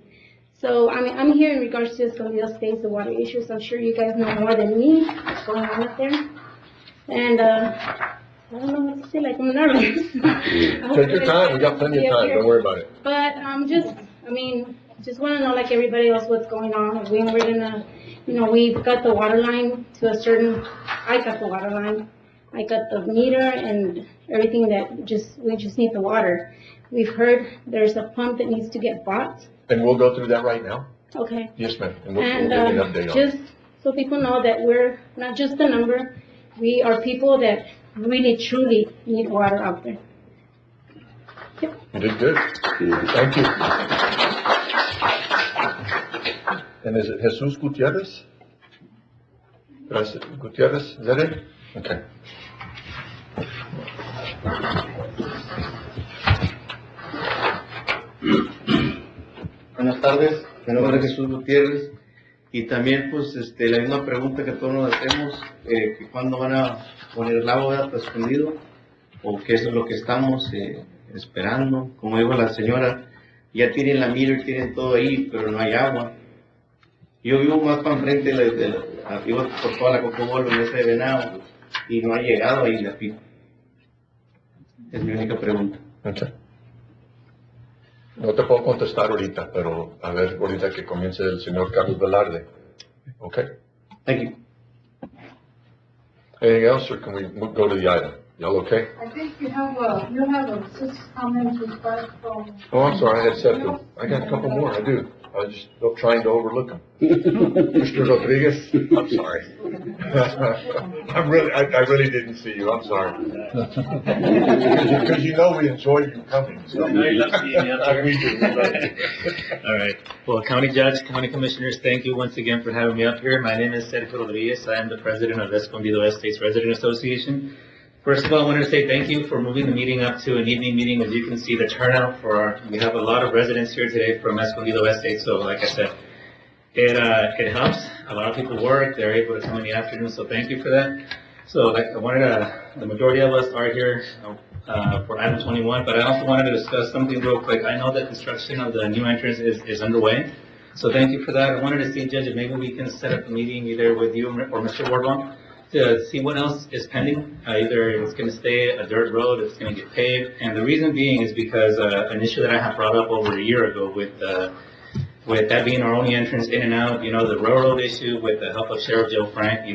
So, I mean, I'm here in regards to Escondido Estates, the water issues. I'm sure you guys know more than me what's going on up there. And, I don't know what to say, like, I'm nervous. Take your time, we got plenty of time, don't worry about it. But, just wanna know, like everybody else, what's going on. When we're gonna, we've got the water line to a certain, I got the water line. I got the meter and everything that we just need the water. We've heard there's a pump that needs to get bought. And we'll go through that right now? Okay. Yes, ma'am, and we'll And, give you an update on it. just so people know that we're not just a number, we are people that really truly need water out there. You did good. Thank you. And is it Jesus Gutierrez? Gutierrez, is that it? Okay. Buenas tardes, mi nombre es Jesús Gutiérrez y también pues la misma pregunta que todos nos hacemos, que cuándo van a poner el agua escondido o qué es lo que estamos esperando. Como dijo la señora, ya tienen la mira y tienen todo ahí, pero no hay agua. Yo vivo más para enfrente, vivo por toda la Cocobolo, en ese de Venado, y no ha llegado ahí la pipa. Es mi única pregunta. Okay. No te puedo contestar ahorita, pero a ver ahorita que comience el señor Carlos Velarde. Okay? Thank you. Anything else, or can we go to the item? Y'all okay? I think you have a 6 comments request from. Oh, I'm sorry, I had said that. I got a couple more, I do. I was just trying to overlook them. Mr. Rodriguez, I'm sorry. I really didn't see you, I'm sorry. Because you know we enjoy you coming, so. No, you love seeing me up here. We do. All right. Well, County Judge, County Commissioners, thank you once again for having me up here. My name is Sergio Rodriguez. I am the president of Escondido Estates Resident Association. First of all, I wanted to say thank you for moving the meeting up to an evening meeting. As you can see, the turnout we have a lot of residents here today from Escondido Estates. So like I said, it helps. A lot of people work. They're able to come in the afternoon. So thank you for that. So the majority of us are here for item 21, but I also wanted to discuss something real quick. I know that construction of the new entrance is underway. So thank you for that. I wanted to see, Judge, if maybe we can set up a meeting either with you or Mr. Wardlaw to see what else is pending. Either it's going to stay a dirt road, it's going to get paved. And the reason being is because an issue that I have brought up over a year ago with that being our only entrance in and out, the railroad issue with the help of Sheriff Joe Frank,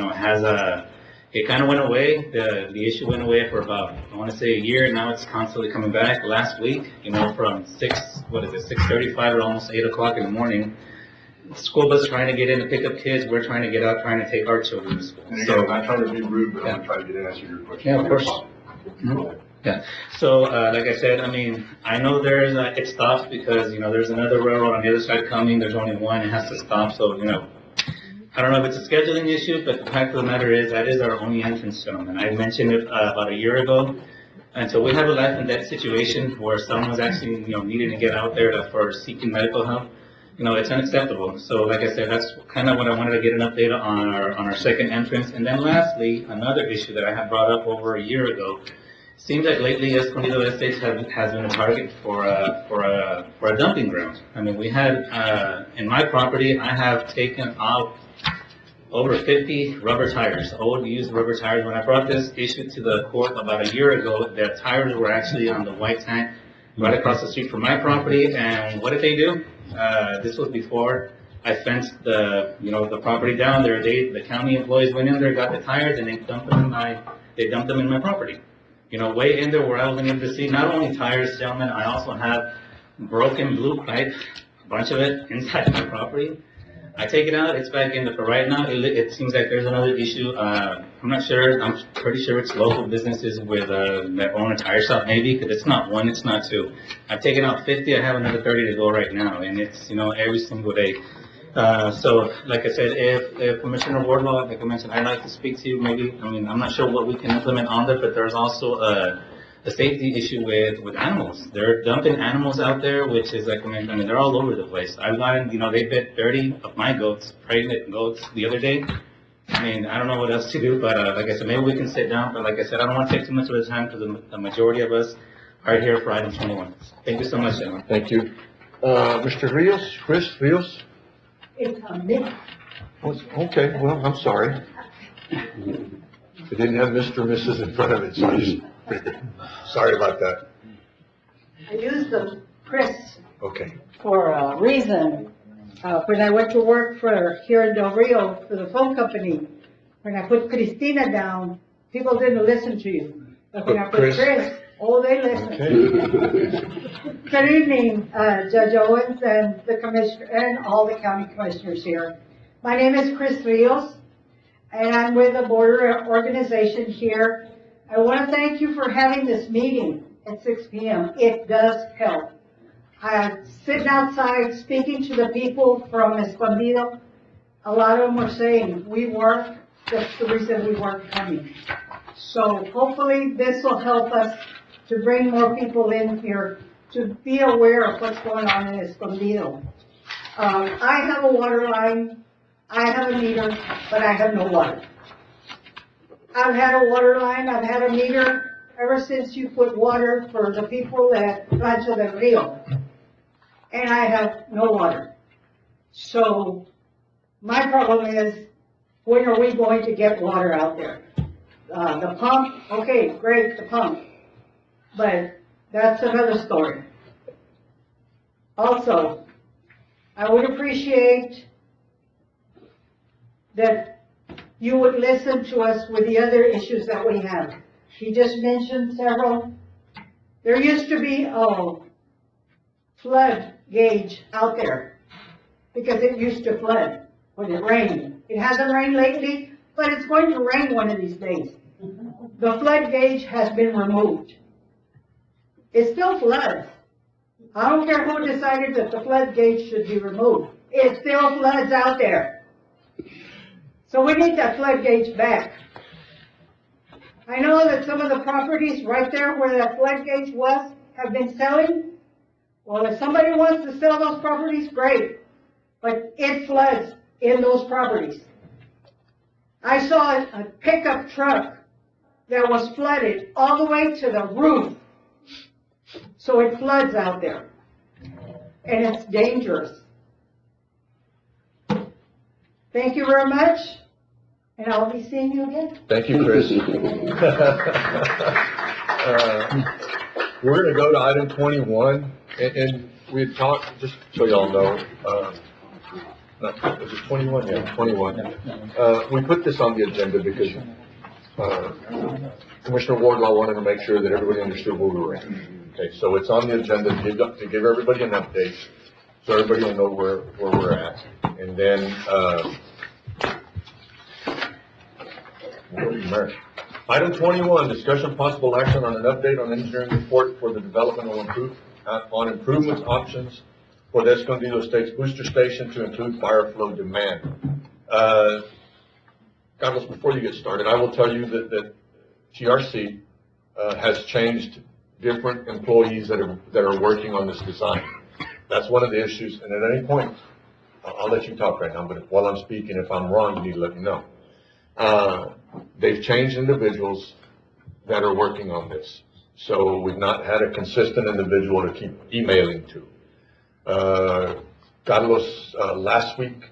it kind of went away. The issue went away for about, I want to say a year. Now it's constantly coming back. Last week, from 6:35 or almost 8 o'clock in the morning, school bus trying to get in to pick up kids. We're trying to get out, trying to take our children to school. And again, I'm not trying to be rude, but I'm going to try to get in and answer your question. Yeah, of course. Mm-hmm. Yeah. So, like I said, I know it stops because, there's another railroad on the other side coming. There's only one. It has to stop. So, I don't know if it's a scheduling issue, but the fact of the matter is that is our only entrance, gentlemen. I mentioned it about a year ago. And so we have a life and death situation where someone was actually, needing to get out there for seeking medical help. It's unacceptable. So like I said, that's kind of what I wanted to get an update on our second entrance. And then lastly, another issue that I had brought up over a year ago. Seems like lately Escondido Estates has been a target for a dumping ground. We had, in my property, I have taken out over 50 rubber tires, old used rubber tires. When I brought this issue to the court about a year ago, the tires were actually on the white tank right across the street from my property. And what did they do? This was before I fenced the property down there. The county employees went in there, got the tires, and they dumped them in my property. Way in there where I wasn't able to see not only tires, gentlemen, I also have broken blue pipe, a bunch of it inside my property. I take it out, it's back in there. For right now, it seems like there's another issue. I'm not sure, I'm pretty sure it's local businesses with that own a tire shop maybe, because it's not one, it's not two. I've taken out 50, I have another 30 to go right now, and it's, every single day. So, like I said, if Commissioner Wardlaw, like I mentioned, I'd like to speak to you maybe. I'm not sure what we can implement on there, but there's also a safety issue with animals. They're dumping animals out there, which is like, they're all over the place. I've gotten, they bit 30 of my goats, pregnant goats, the other day. I don't know what else to do, but like I said, maybe we can sit down. But like I said, I don't want to take too much of the time because the majority of us are here for item 21. Thank you so much, gentlemen. Thank you. Mr. Rios, Chris Rios? It's a myth. Okay, well, I'm sorry. It didn't have Mr. or Mrs. in front of it, so I just figured. Sorry about that. I use the Chris Okay. for a reason. When I went to work here in Del Rio for the phone company, when I put Cristina down, people didn't listen to you. But when I put Chris? Chris, oh, they listened. Good evening, Judge Owens and the commissioner, and all the county commissioners here. My name is Chris Rios, and I'm with the border organization here. I want to thank you for having this meeting at 6 p.m. It does help. Sitting outside speaking to the people from Escondido, a lot of them were saying, we work, that's the reason we weren't coming. So hopefully this will help us to bring more people in here to be aware of what's going on in Escondido. I have a water line, I have a meter, but I have no water. I've had a water line, I've had a meter ever since you put water for the people at Rancho del Rio. And I have no water. So my problem is, when are we going to get water out there? The pump, okay, great, the pump. But that's another story. Also, I would appreciate that you would listen to us with the other issues that we have. He just mentioned several. There used to be a flood gauge out there because it used to flood when it rained. It hasn't rained lately, but it's going to rain one of these days. The flood gauge has been removed. It still floods. I don't care who decided that the flood gauge should be removed. It still floods out there. So we need that flood gauge back. I know that some of the properties right there where that flood gauge was have been selling. Well, if somebody wants to sell those properties, great. But it floods in those properties. I saw a pickup truck that was flooded all the way to the roof. So it floods out there. And it's dangerous. Thank you very much. And I'll be seeing you again. Thank you, Chris. We're going to go to item 21, and we had talked, just so y'all know, is it 21? Yeah, 21. We put this on the agenda because Commissioner Wardlaw wanted to make sure that everybody understood where we were at. Okay, so it's on the agenda to give everybody an update, so everybody will know where we're at. And then, item 21, discussion possible action on an update on engineering report for the development on improvement options for the Escondido Estates booster station to include fire flow demand. Carlos, before you get started, I will tell you that TRC has changed different employees that are working on this design. That's one of the issues, and at any point, I'll let you talk right now, but while I'm speaking, if I'm wrong, you need to let me know. They've changed individuals that are working on this. So we've not had a consistent individual to keep emailing to. Carlos, last week,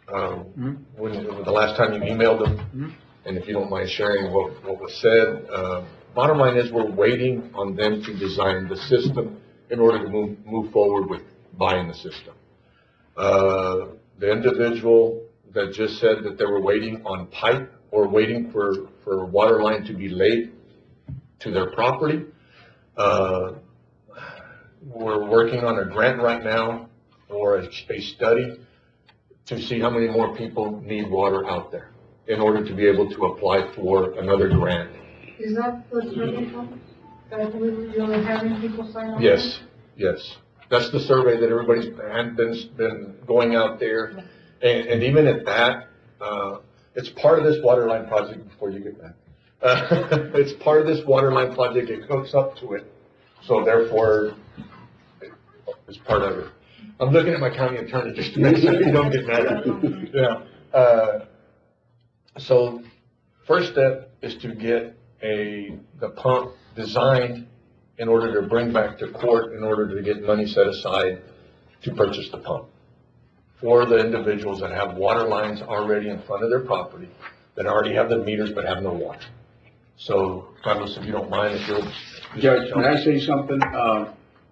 when the last time you emailed them, and if you don't mind sharing what was said, bottom line is we're waiting on them to design the system in order to move forward with buying the system. The individual that just said that they were waiting on pipe or waiting for water line to be laid to their property. We're working on a grant right now or a study to see how many more people need water out there in order to be able to apply for another grant. Is that the survey that you're having people sign up? Yes, yes. That's the survey that everybody's been going out there. And even at that, it's part of this water line project before you get back. It's part of this water line project. It hooks up to it. So therefore, it's part of it. I'm looking at my county attorney just to make sure you don't get mad at me. Yeah. So first step is to get the pump designed in order to bring back to court, in order to get money set aside to purchase the pump for the individuals that have water lines already in front of their property, that already have the meters but have no water. So, Carlos, if you don't mind, if you'll. Judge, can I say something?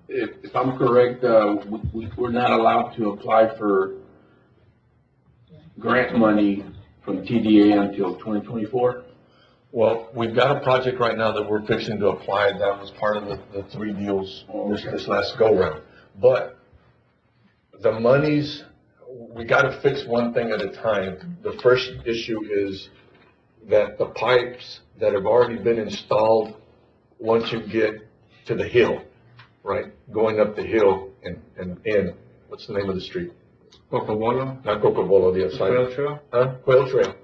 If I'm correct, we're not allowed to apply for grant money from TDA until 2024? Well, we've got a project right now that we're fixing to apply. That was part of the 3 deals this last go-round. But the monies, we got to fix one thing at a time. The first issue is that the pipes that have already been installed, once you get to the hill, right, going up the hill and in, what's the name of the street? Cocobolo? Not Cocobolo, the other side. Quail Trail? Huh? Quail Trail.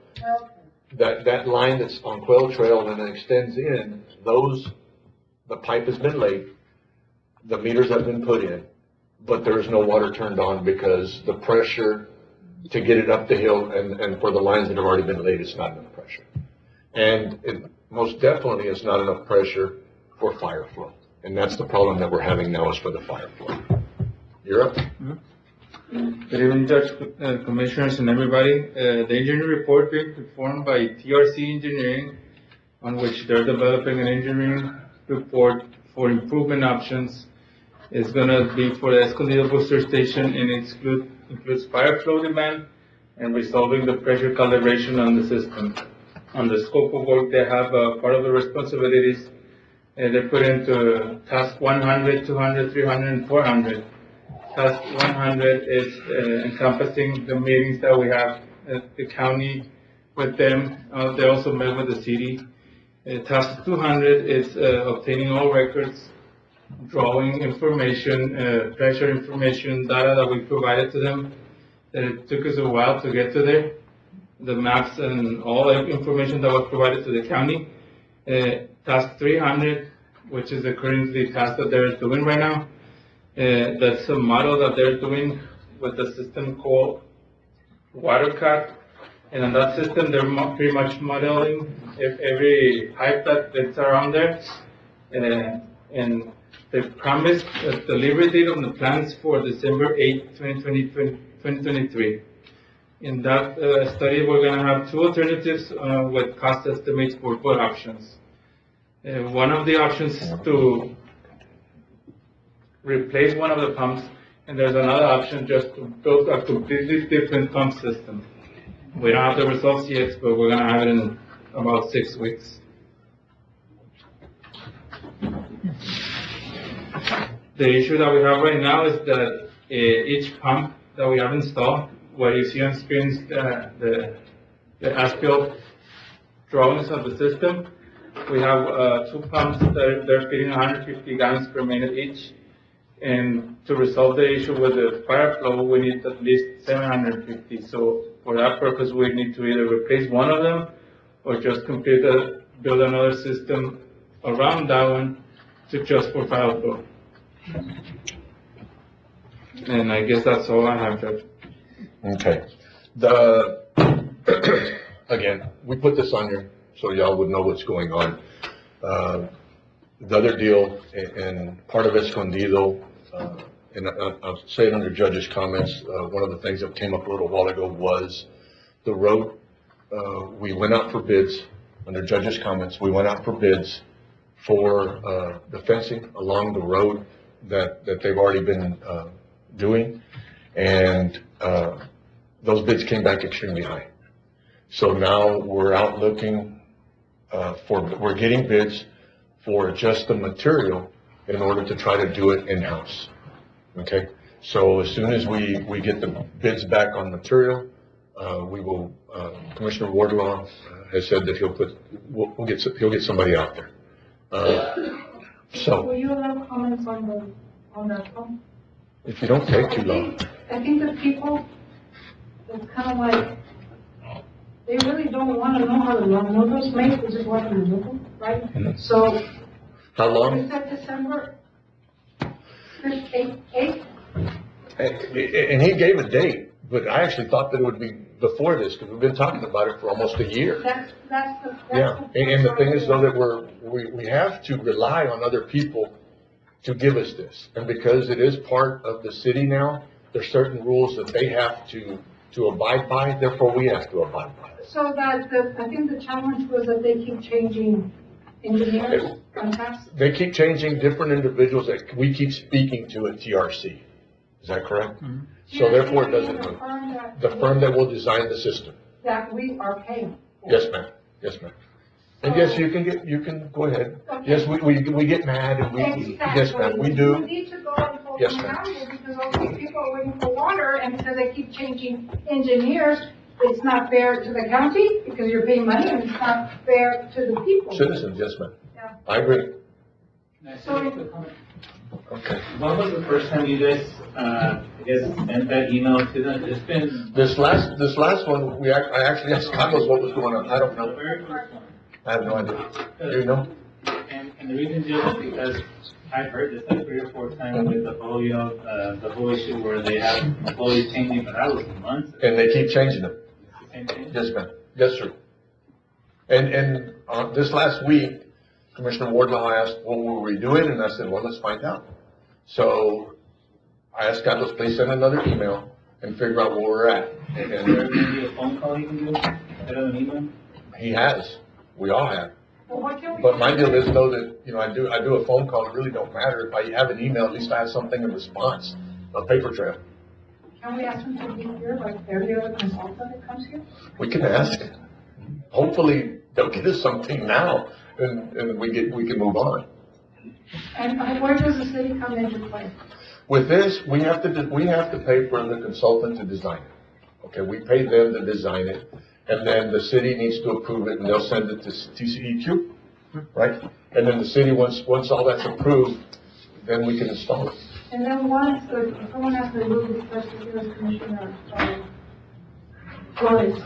That line that's on Quail Trail and it extends in, the pipe has been laid, the meters have been put in, but there is no water turned on because the pressure to get it up the hill and for the lines that have already been laid, it's not enough pressure. And it most definitely is not enough pressure for fire flow. And that's the problem that we're having now, is for the fire flow. You're up. Good evening, Judge, Commissioners, and everybody. The engineering report being performed by TRC Engineering, on which they're developing an engineering report for improvement options, is going to be for the Escondido Booster Station, and includes fire flow demand and resolving the pressure calibration on the system. On the scope of work, they have part of the responsibilities they put into task 100, 200, 300, and 400. Task 100 is encompassing the meetings that we have at the county with them. They also met with the city. Task 200 is obtaining all records, drawing information, pressure information, data that we provided to them. It took us a while to get to there. The maps and all the information that was provided to the county. Task 300, which is the currently task that they're doing right now. That's a model that they're doing with a system called WaterCat. And on that system, they're pretty much modeling every pipe that's around there. And they promised a delivery date on the plans for December 8, 2023. In that study, we're going to have 2 alternatives with cost estimates for both options. One of the options is to replace one of the pumps, and there's another option just to build a completely different pump system. We don't have the results yet, but we're going to have it in about 6 weeks. The issue that we have right now is that each pump that we have installed, what you see on screen is the as-built drawings of the system. We have 2 pumps that they're feeding 150 gallons per minute each. And to resolve the issue with the fire flow, we need at least 750. So for that purpose, we need to either replace one of them or just build another system around that one to just for fire flow. And I guess that's all I have, Judge. Okay. Again, we put this on here so y'all would know what's going on. The other deal, and part of Escondido, and I'll say it under judge's comments, one of the things that came up a little while ago was the road. We went out for bids, under judge's comments, we went out for bids for the fencing along the road that they've already been doing, and those bids came back extremely high. So now we're out looking we're getting bids for just the material in order to try to do it in-house. Okay? So as soon as we get the bids back on material, we will, Commissioner Wardlaw has said that he'll get somebody out there. Will you allow comments on the phone? If you don't take too long. I think the people, it's kind of like, they really don't want to know how the numbers make, they just want to know, right? So. How long? Is that December 8th? And he gave a date, but I actually thought that it would be before this, because we've been talking about it for almost a year. That's Yeah, and the thing is though that we have to rely on other people to give us this. And because it is part of the city now, There's certain rules that they have to abide by, therefore we have to abide by. So that, I think the challenge was that they keep changing engineers, contacts. They keep changing different individuals that we keep speaking to at TRC. Is that correct? So therefore it doesn't move. The firm that will design the system. That we are paying. Yes, ma'am. Yes, ma'am. And yes, you can go ahead. Yes, we get mad and yes, ma'am, we do. We need to go and hold Yes, them ma'am. accountable because all these people are waiting for water and because they keep changing engineers, it's not fair to the county because you're paying money and it's not fair to the people. Citizens, yes, ma'am. Yeah. I agree. So, Okay. When was the first time you guys, I guess, sent that email to them? It's been. This last one, I actually asked Carlos what was going on. I don't know. I have no idea. Do you know? And the reason just is because I've heard this like 3 or 4 times with the whole, the whole issue where they have employees changing, but that was months. And they keep changing them. Same thing. Yes, ma'am. Yes, sir. And this last week, Commissioner Wardlaw asked, what were we doing? And I said, well, let's find out. So I asked Carlos, please send another email and figure out where we're at. Is there maybe a phone call you can do instead of an email? He has. We all have. well, what can we But my do? deal is though that, I do a phone call. It really don't matter. If I have an email, at least I have something in response, a paper trail. Can we ask them to be here like every other consultant that comes here? We can ask. Hopefully they'll get us something now and we can move on. And where does the city come into play? With this, we have to pay for the consultant to design it. Okay, we pay them to design it, and then the city needs to approve it, and they'll send it to TCEQ, right? And then the city, once all that's approved, then we can install it. And then once, if someone has to move this question to the Commissioner, Flores,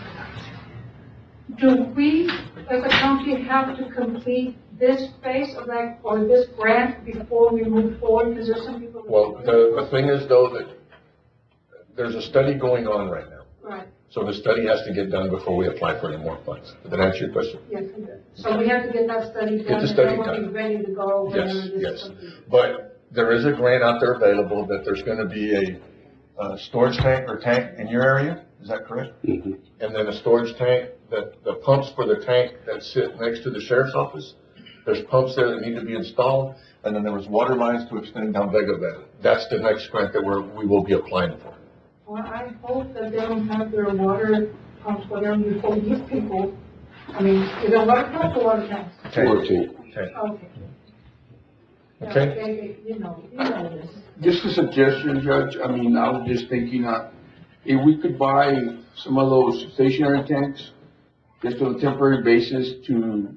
do we, as a county, have to complete this phase of that, or this grant before we move forward? Because there's some people. Well, the thing is though that there's a study going on right now. Right, So the study has to get done before we apply for any more funds. Did that answer your question? yes, we did. So we have to get that study done. Get the study and then we'll done. be ready to go. Yes, whenever this yes. comes. But there is a grant out there available that there's gonna be a storage tank in your area, is that correct? Mm-hmm. And then a storage tank, the pumps for the tank that sit next to the sheriff's office, there's pumps there that need to be installed, and then there was water lines to extend down Vega Valley. That's the next grant that we will be applying for. Well, I hope that they don't have their water pumps, whatever, before these people, I mean, is it water pumps or water tanks? Tank. Okay. Okay. You know this. Just a suggestion, Judge, I mean, I was just thinking, if we could buy some of those stationary tanks, just on a temporary basis to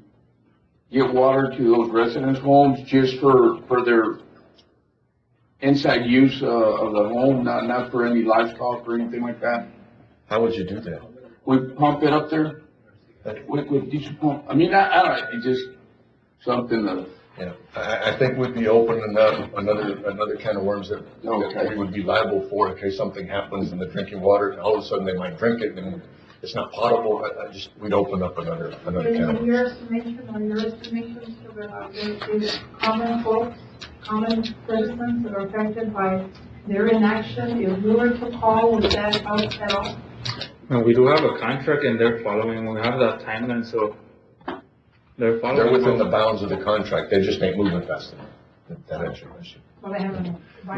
get water to those residents' homes, just for their inside use of the home, not for any livestock or anything like that. How would you do that? We pump it up there with diesel pump. I mean, I don't know, it's just something that. Yeah, I think we'd be opening up another can of worms that we would be liable for in case something happens in the drinking water, and all of a sudden they might drink it and it's not potable. We'd open up another can of In worms. your estimation, Mr. Bernardo, is common folks, common citizens that are affected by their inaction, if we were to call, would that help at all? No, we do have a contract and they're following, we have that timeline, so they're following. They're within the bounds of the contract, they just ain't moving fast enough. That answers your question. Well, they haven't.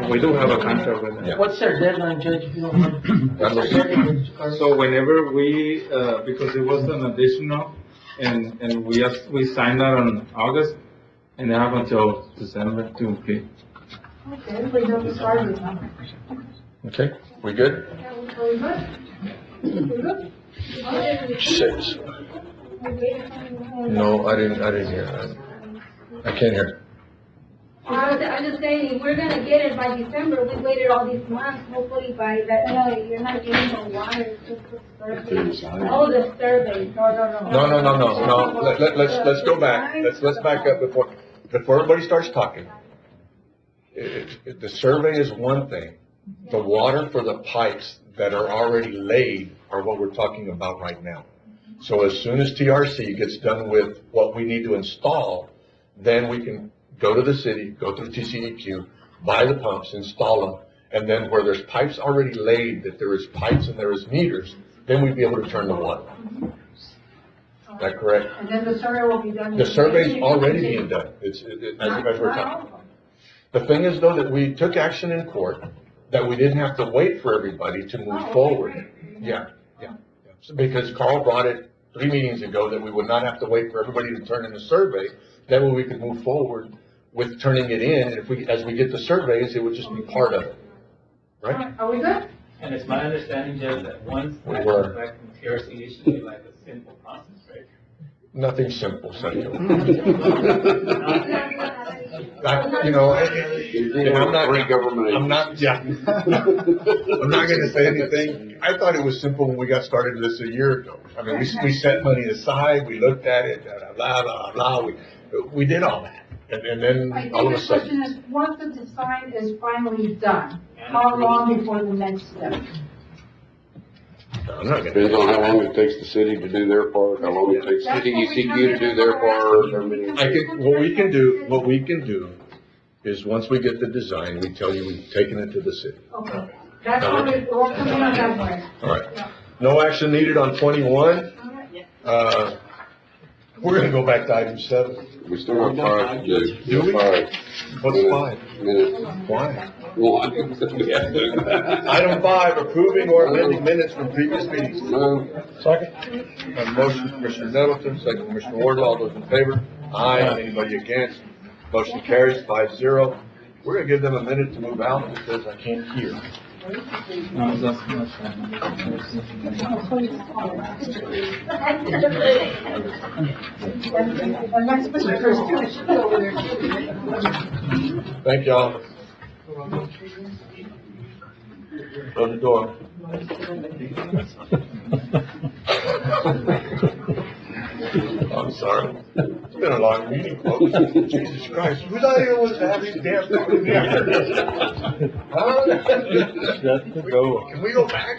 We do have a contract with them. Yeah. What's their deadline, Judge? If you don't mind? What's their deadline? So whenever we, because it was an additional, and we signed that on August, and they have until December to pay. Okay, we don't start with them. Okay, we good? Yeah, we good? We good? 6. No, I didn't hear. I can't hear. I'm just saying, if we're gonna get it by December, we waited all these months, hopefully by that, no, you're not getting the water, it's just the survey. Oh, the survey, No. Let's go back. Let's back up before everybody starts talking. The survey is one thing. The water for the pipes that are already laid are what we're talking about right now. So as soon as TRC gets done with what we need to install, then we can go to the city, go through TCEQ, buy the pumps, install them, And then where there's pipes already laid, that there is pipes and there is meters, then we'd be able to turn the water. Is that correct? And then the survey will be done. The survey's already being done. As we're talking. The thing is though, that we took action in court, that we didn't have to wait for everybody to move forward. Yeah. So because Carl brought it 3 meetings ago, that we would not have to wait for everybody to turn in a survey. That way we could move forward with turning it in, and as we get the surveys, it would just be part of it. Right? Are we good? And it's my understanding, Judge, that once We that were. comes back from TRC, it should be like a simple process, right? Nothing simple, Sergio. I'm not gonna say anything. I thought it was simple when we got started this a year ago. I mean, we set money aside, we looked at it, blah, blah, blah, we did all that. And then I all of think a the question sudden. is, once the design is finally done, how long before the next step? I'm not gonna. Depends on how long it takes the city to do their part, how long it takes CDECQ to do their part, how many. I think what we can do is, once we get the design, we tell you we've taken it to the city. Okay, that's how we'll come in on that way. All right. No action needed on 21. We're gonna go back to item 7. We still have 5, Judge. Do we? 5. What's 5? Minutes. Why? 1. Item 5, approving or amending minutes from previous meetings. Move. Second. A motion, Commissioner Nettleton, second, Commissioner Wardlaw, all those in favor? Aye. Anybody against? Motion carries 5-0. We're gonna give them a minute to move out because I can't hear. Thank y'all. Close the door. I'm sorry. It's been a long meeting, folks. Jesus Christ. Who's out here wants to have these damn fucking Can we go back?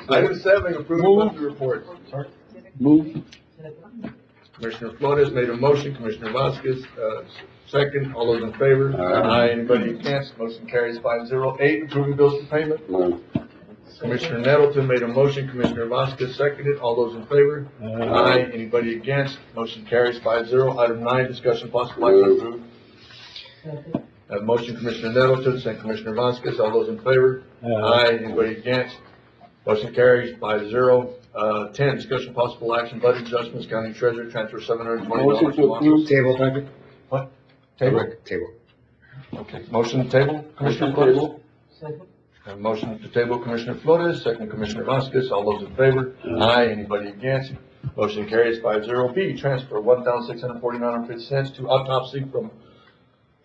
Item 7, approval of the report. Sorry? Move. Commissioner Flores made a motion, Commissioner Vasquez, second. All those in favor? Aye. Anybody against? Motion carries 5-0. 8, approving bills for payment. Move. Commissioner Nettleton made a motion, Commissioner Vasquez seconded. All those in favor? Aye. Anybody against? Motion carries 5-0. Item 9, discussion possible action approved. Have a motion, Commissioner Nettleton, second Commissioner Vasquez. All those in favor? Aye. Anybody against? Motion carries 5-0. 10, discussion possible action, budget adjustments, county treasurer, transfer $720. Motion to approve. Table. What? Table? Table. Okay, motion to table, Commissioner Flores? A motion to table, Commissioner Flores, second Commissioner Vasquez, all those in favor? Aye. Anybody against? Motion carries 5-0. B, transfer $1,649.50 to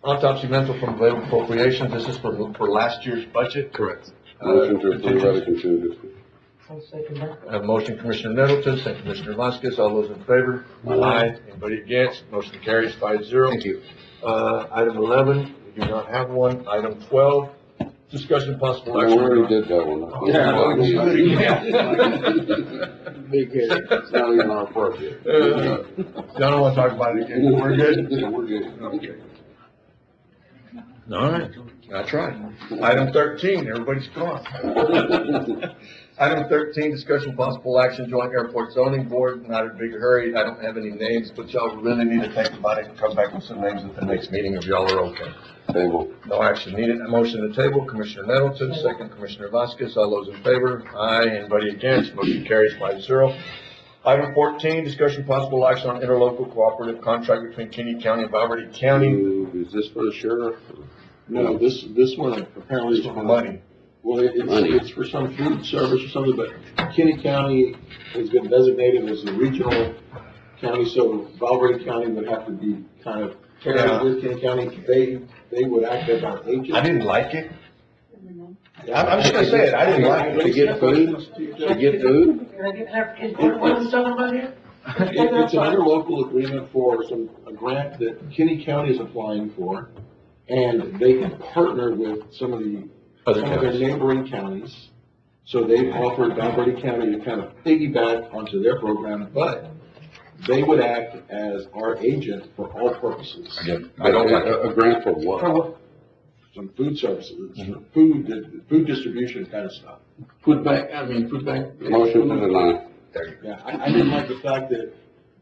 autopsy mental from available appropriations. This is for last year's budget. Correct. Motion to approve out of consent. A motion, Commissioner Nettleton, second Commissioner Vasquez, all those in favor? Aye. Anybody against? Motion carries 5-0. Thank you. Item 11, we do not have one. Item 12, discussion possible I action. already did that one. Big head. It's not even our part yet. Y'all don't want to talk about it again. We're good? Yeah, we're good. Okay. All right, I tried. Item 13, everybody's gone. Item 13, discussion possible action, joint airport zoning board, not in a big hurry. I don't have any names, but y'all really need to think about it and come back with some names at the next meeting if y'all are okay. Table. No action needed. A motion to table, Commissioner Nettleton, second Commissioner Vasquez, all those in favor? Aye. Anybody against? Motion carries 5-0. Item 14, discussion possible action on interlocal cooperative contract between Kenny County and Valverde County. Is this for the sheriff? No, this one apparently is for money. Well, it's for some food service or something, but Kenny County has been designated as a regional county, so Valverde County would have to be kind of paired with Kenny County. They would act as our agent. I didn't like it. I'm just gonna say it, I didn't like it. To get food? To get food? It's an interlocal agreement for a grant that Kenny County is applying for, and they can partner with some of their neighboring counties. So they've offered Valverde County to kind of piggyback onto their program, but they would act as our agent for all purposes. I don't like a grant for what? some food services, food distribution kind of stuff. Food bank, food bank. Motion to deny. Yeah, I didn't like the fact that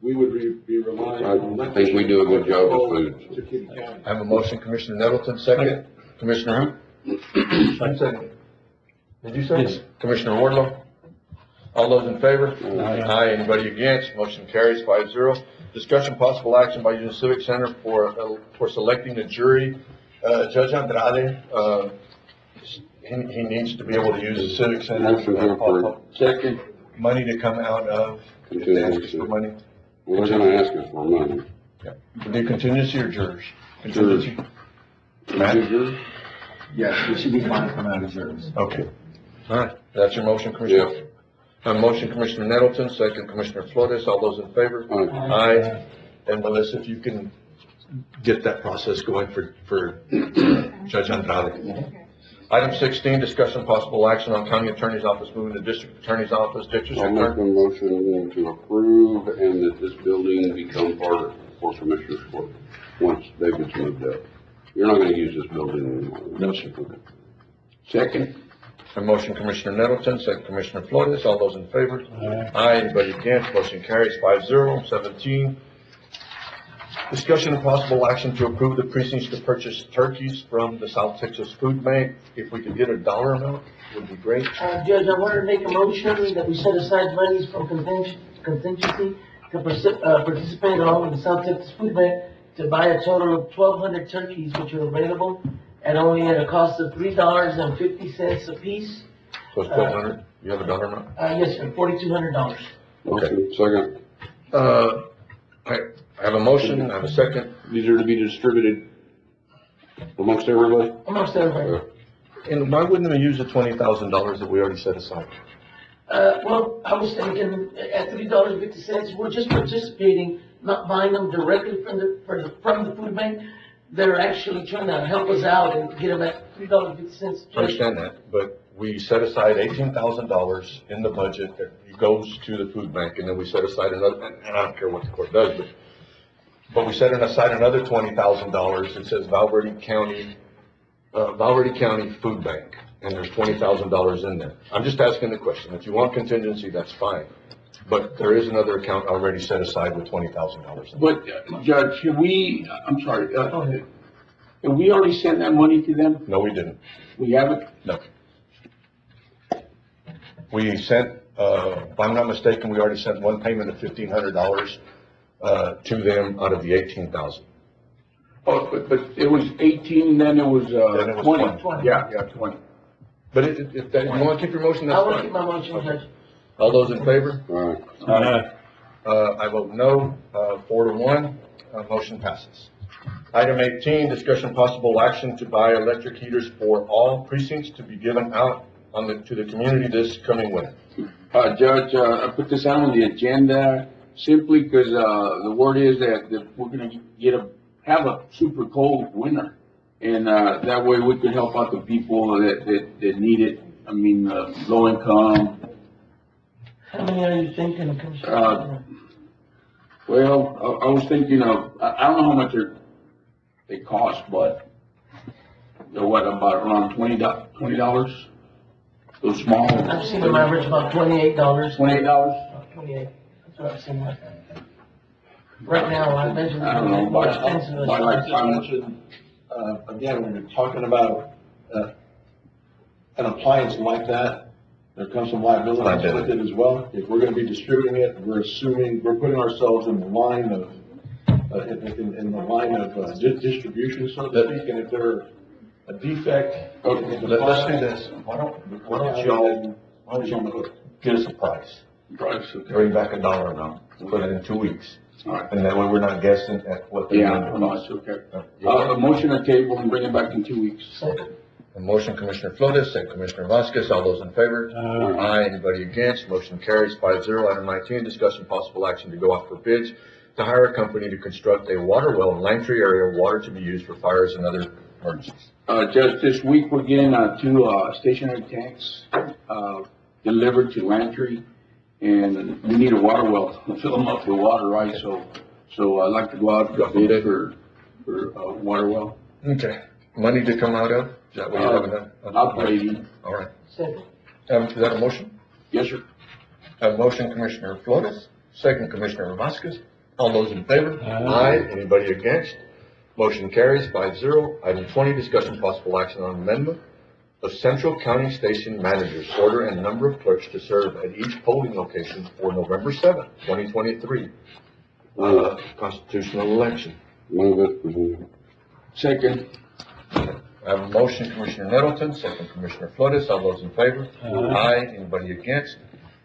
we would be relying on. I think we do a good job with food. To Kitty County. I have a motion, Commissioner Nettleton, second. Commissioner Hunt? Second. Did you second? Yes. Commissioner Wardlaw? All those in favor? Aye. Anybody against? Motion carries 5-0. Discussion possible action by Union Civic Center for selecting a jury. Judge Andrade, he needs to be able to use the Civic Center. Motion to approve. Second. Money to come out of. Contingency. For money. Well, they're gonna ask us for money. Yeah. For the contingency or jurors? Contingency. Matt? Yes, it should be fine coming out of reserves. Okay. All right. That's your motion, Commissioner? Yes. A motion, Commissioner Nettleton, second, Commissioner Flores. All those in favor? Aye. And Melissa, if you can get that process going for Judge Andrade. Item 16, discussion possible action on county attorney's office moving to district attorney's office. District I'll make a Attorney. motion to approve and that this building become part of Fort Commissioner's Court once David's moved up. You're not gonna use this building anymore. No, sir. Second. A motion, Commissioner Nettleton, second, Commissioner Flores. All those in favor? Aye. Anybody against? Motion carries 5-0. 17, discussion and possible action to approve the precincts to purchase turkeys from the South Texas Food Bank. If we could get a dollar amount, would be great. Judge, I wanted to make a motion that we set aside monies from contingency to participate along with the South Texas Food Bank to buy a total of 1,200 turkeys, which are available at only at a cost of $3.50 a piece. So it's 1,200. You have a dollar amount? Yes, sir, $4,200. Motion, second. I have a motion. I have a second. These are to be distributed amongst everybody? Amongst everybody. And why wouldn't we use the $20,000 that we already set aside? Well, I was thinking at $3.50, we're just participating, not buying them directly from the food bank. They're actually trying to help us out and get them at $3.50. I understand that, but we set aside $18,000 in the budget that goes to the food bank, and then we set aside another, and I don't care what the court does, but we set aside another $20,000 that says Valverde County Food Bank, and there's $20,000 in there. I'm just asking the question. If you want contingency, that's fine. But there is another account already set aside with $20,000. But, Judge, have we already sent that money to them? No, we didn't. We haven't? No. We sent, if I'm not mistaken, we already sent one payment of $1,500 to them out of the $18,000. Oh, but it was 18, then it was, Then it was 20. 20. Yeah, 20. But if you want to keep your motion, that's I will fine. keep my motion, Judge. All those in favor? Aye. I vote no, 4-1, motion passes. Item 18, discussion possible action to buy electric heaters for all precincts to be given out to the community this coming winter. Judge, I put this out on the agenda simply because, the word is that we're gonna have a super cold winter. And, that way we could help out the people that need it. I mean, low income. How many are you thinking, Commissioner? Well, I was thinking of, I don't know how much they cost, but they're about around $20? Those small. I've seen them average about $28. $28? About 28. That's what I've seen. Right now, I imagine I don't know, more but expensive. I like I mentioned, again, when you're talking about, an appliance like that, there comes some liability with it as well. If we're gonna be distributing it, we're putting ourselves in the line of, distribution, so to speak, and if there's a defect. Let's do this. Why don't y'all get us a price? Bring back a dollar amount, put it in 2 weeks. And that way we're not guessing at what they're Yeah, gonna no, it's okay. A motion to table and bring it back in 2 weeks. A motion, Commissioner Flores, second, Commissioner Vasquez. All those in favor? Aye. Anybody against? Motion carries 5-0. Item 19, discussion possible action to go out for bids to hire a company to construct a water well in Langtree area, water to be used for fires and other emergencies. Judge, this week we're getting, 2, stationary tanks, delivered to Lantry. And we need a water well to fill them up with water, right? So I'd like to go out for bid for water well. Okay. money to come out of? Is that what you have in that? Operating. All right. Second. Is that a motion? Yes, sir. Have a motion, Commissioner Flores, second, Commissioner Vasquez. All those in favor? Aye. Anybody against? Motion carries 5-0. Item 20, discussion possible action on amendment of Central County Station Manager's order and number of clerks to serve at each polling location for November 7th, 2023, constitutional election. Move it. Second. I have a motion, Commissioner Nettleton, second, Commissioner Flores. All those in favor? Aye. Anybody against?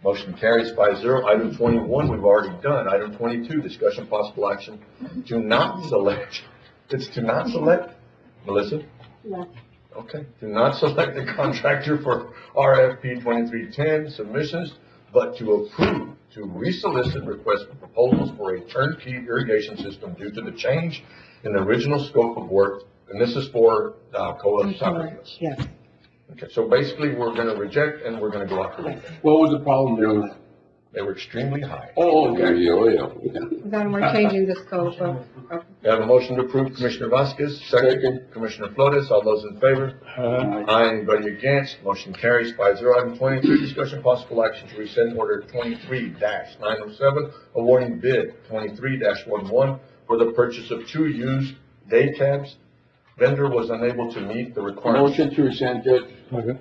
Motion carries 5-0. Item 21, we've already done. Item 22, discussion possible action to not select. It's to not select, Melissa? No. Okay, to not select the contractor for RFP 2310 submissions, but to approve to resolicit requests for proposals for a turnkey irrigation system due to the change in the original scope of work. And this is for Alcoa soccer fields. Yes. Okay, so basically, we're gonna reject and we're gonna go out for bid. What was the problem there with that? They were extremely high. Oh, okay. Then we're changing the scope of, We have a motion to approve, Commissioner Vasquez, second, Commissioner Flores. All those in favor? Aye. Anybody against? Motion carries 5-0. Item 23, discussion possible action to rescind order 23-907, awarding bid 23-11 for the purchase of 2 used day cabs. Vendor was unable to meet the requirements. Motion to rescind, Judge. We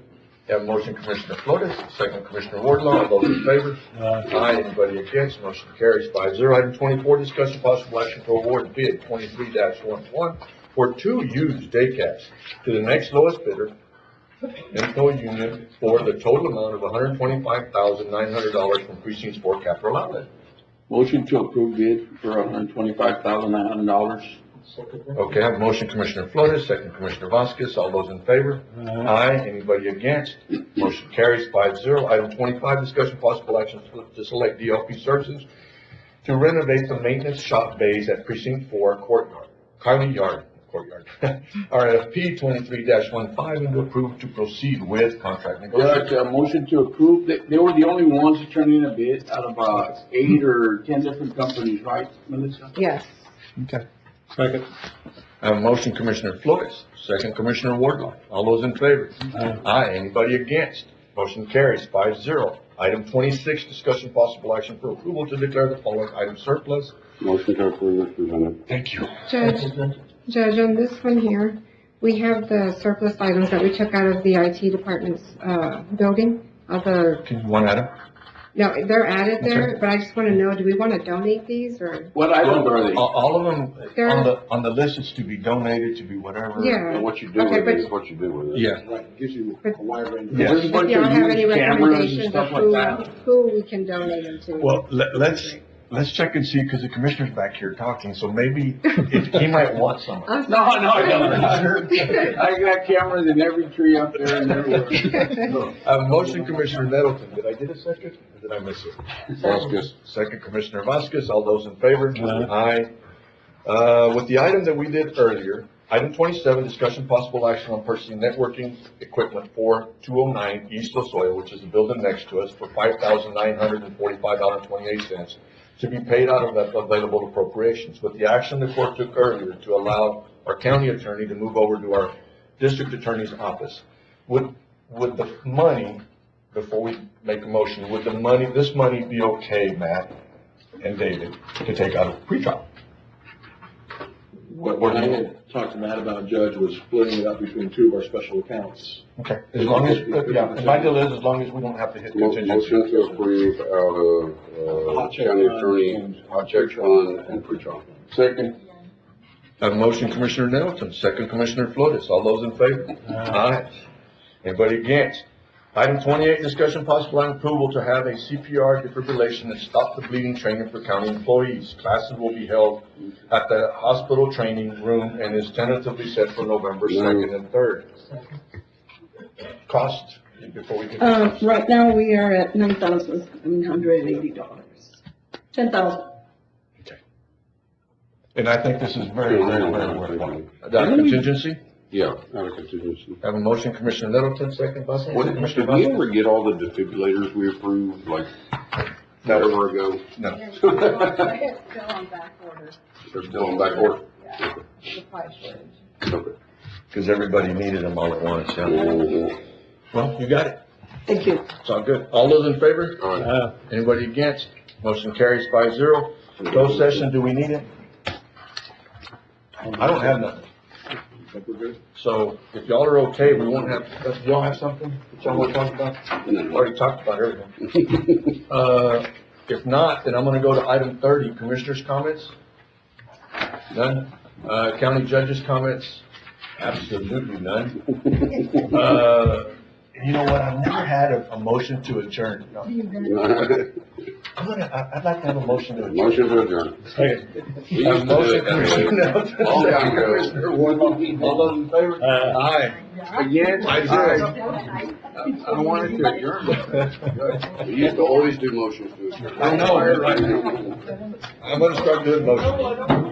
have a motion, Commissioner Flores, second, Commissioner Wardlaw. All those in favor? Aye. Anybody against? Motion carries 5-0. Item 24, discussion possible action to award bid 23-11 for 2 used day cabs to the next lowest bidder, Info Union, for the total amount of $125,900 from Precinct 4 Capital Outlet. Motion to approve bid for $125,900. Okay, I have a motion, Commissioner Flores, second, Commissioner Vasquez. All those in favor? Aye. Anybody against? Motion carries 5-0. Item 25, discussion possible action to select DLP Services to renovate the maintenance shop bays at Precinct 4 Courtyard. RFP 23-15 and to approve to proceed with contract negotiations. Judge, motion to approve. They were the only ones who turned in a bid out of 8 or 10 different companies, right, Melissa? yes. Okay. Second. I have a motion, Commissioner Flores, second, Commissioner Wardlaw. All those in favor? Aye. Anybody against? Motion carries 5-0. Item 26, discussion possible action for approval to declare the following item surplus. Motion to approve is presented. Thank you. Judge, on this one here, we have the surplus items that we took out of the IT department's, building, Can you one item? no, they're added there, Okay. but I just want to know, do we want to donate these, or? What items are they? All of them, They're- on the list, it's to be donated, to be whatever. Yeah. And what you do Okay, with but- it is what you do with it. Yeah. Right, gives you a wide range. Yes. There's a If bunch y'all of have any used cameras and recommendations of stuff like that. who we can donate them to? Well, let's check and see, because the commissioner's back here talking, so maybe he might want some. I'm No, sorry. I don't. I got cameras in every tree up there and everywhere. I have a motion, Commissioner Nettleton. Did I get a second? Or did I miss it? Vasquez. Second, Commissioner Vasquez. All those in favor? Aye. With the item that we did earlier, item 27, discussion possible action on purchasing networking equipment for 209 East Lozoya, which is the building next to us, for $5,945.28 to be paid out of that available appropriations. With the action the court took earlier to allow our county attorney to move over to our district attorney's office, would the money, before we make a motion, would this money be okay, Matt and David, to take out of pretrial? What I had talked to Matt about, Judge, was splitting it up between 2 of our special accounts. Okay, as long as, yeah, my deal is, as long as we don't have to hit contingency. Motion to approve out of, county attorney, hot check fund and pretrial. Second. I have a motion, Commissioner Nettleton, second, Commissioner Flores. All those in favor? Aye. Anybody against? Item 28, discussion possible and approval to have a CPR defibrillation and stop the bleeding training for county employees. Classes will be held at the hospital training room and is tentatively set for November 2nd and 3rd. Cost, before we get. Right now, we are at $9,780. 10,000. And I think this is very worthwhile. Contingency? Yeah, out of contingency. I have a motion, Commissioner Nettleton, second, Vasquez. Did Commissioner we Vasquez? ever get all the defibrillators we approved, like, forever ago? No. It's still on back order. They're still on back order? The price range. Okay. because everybody needed them all at once, yeah. Well, you got it. Thank you. It's all good. All those in favor? Anybody against? Motion carries 5-0. Closed session, do we need it? I don't have nothing. So if y'all are okay, we won't have, y'all have something that y'all want to talk about? We already talked about everything. If not, then I'm gonna go to item 30, commissioners' comments. None. County judges' comments? Absolutely none. You know what, I've never had a motion to adjourn. No. I'd like to have a motion to adjourn. Motion to adjourn. We A used to do motion, it that way. Commissioner Long time ago. Commissioner Warlock. All those in favor? Aye. Again, 5-0. I wanted to adjourn. We used to always do motions to adjourn. I know, right? I'm gonna start doing motions.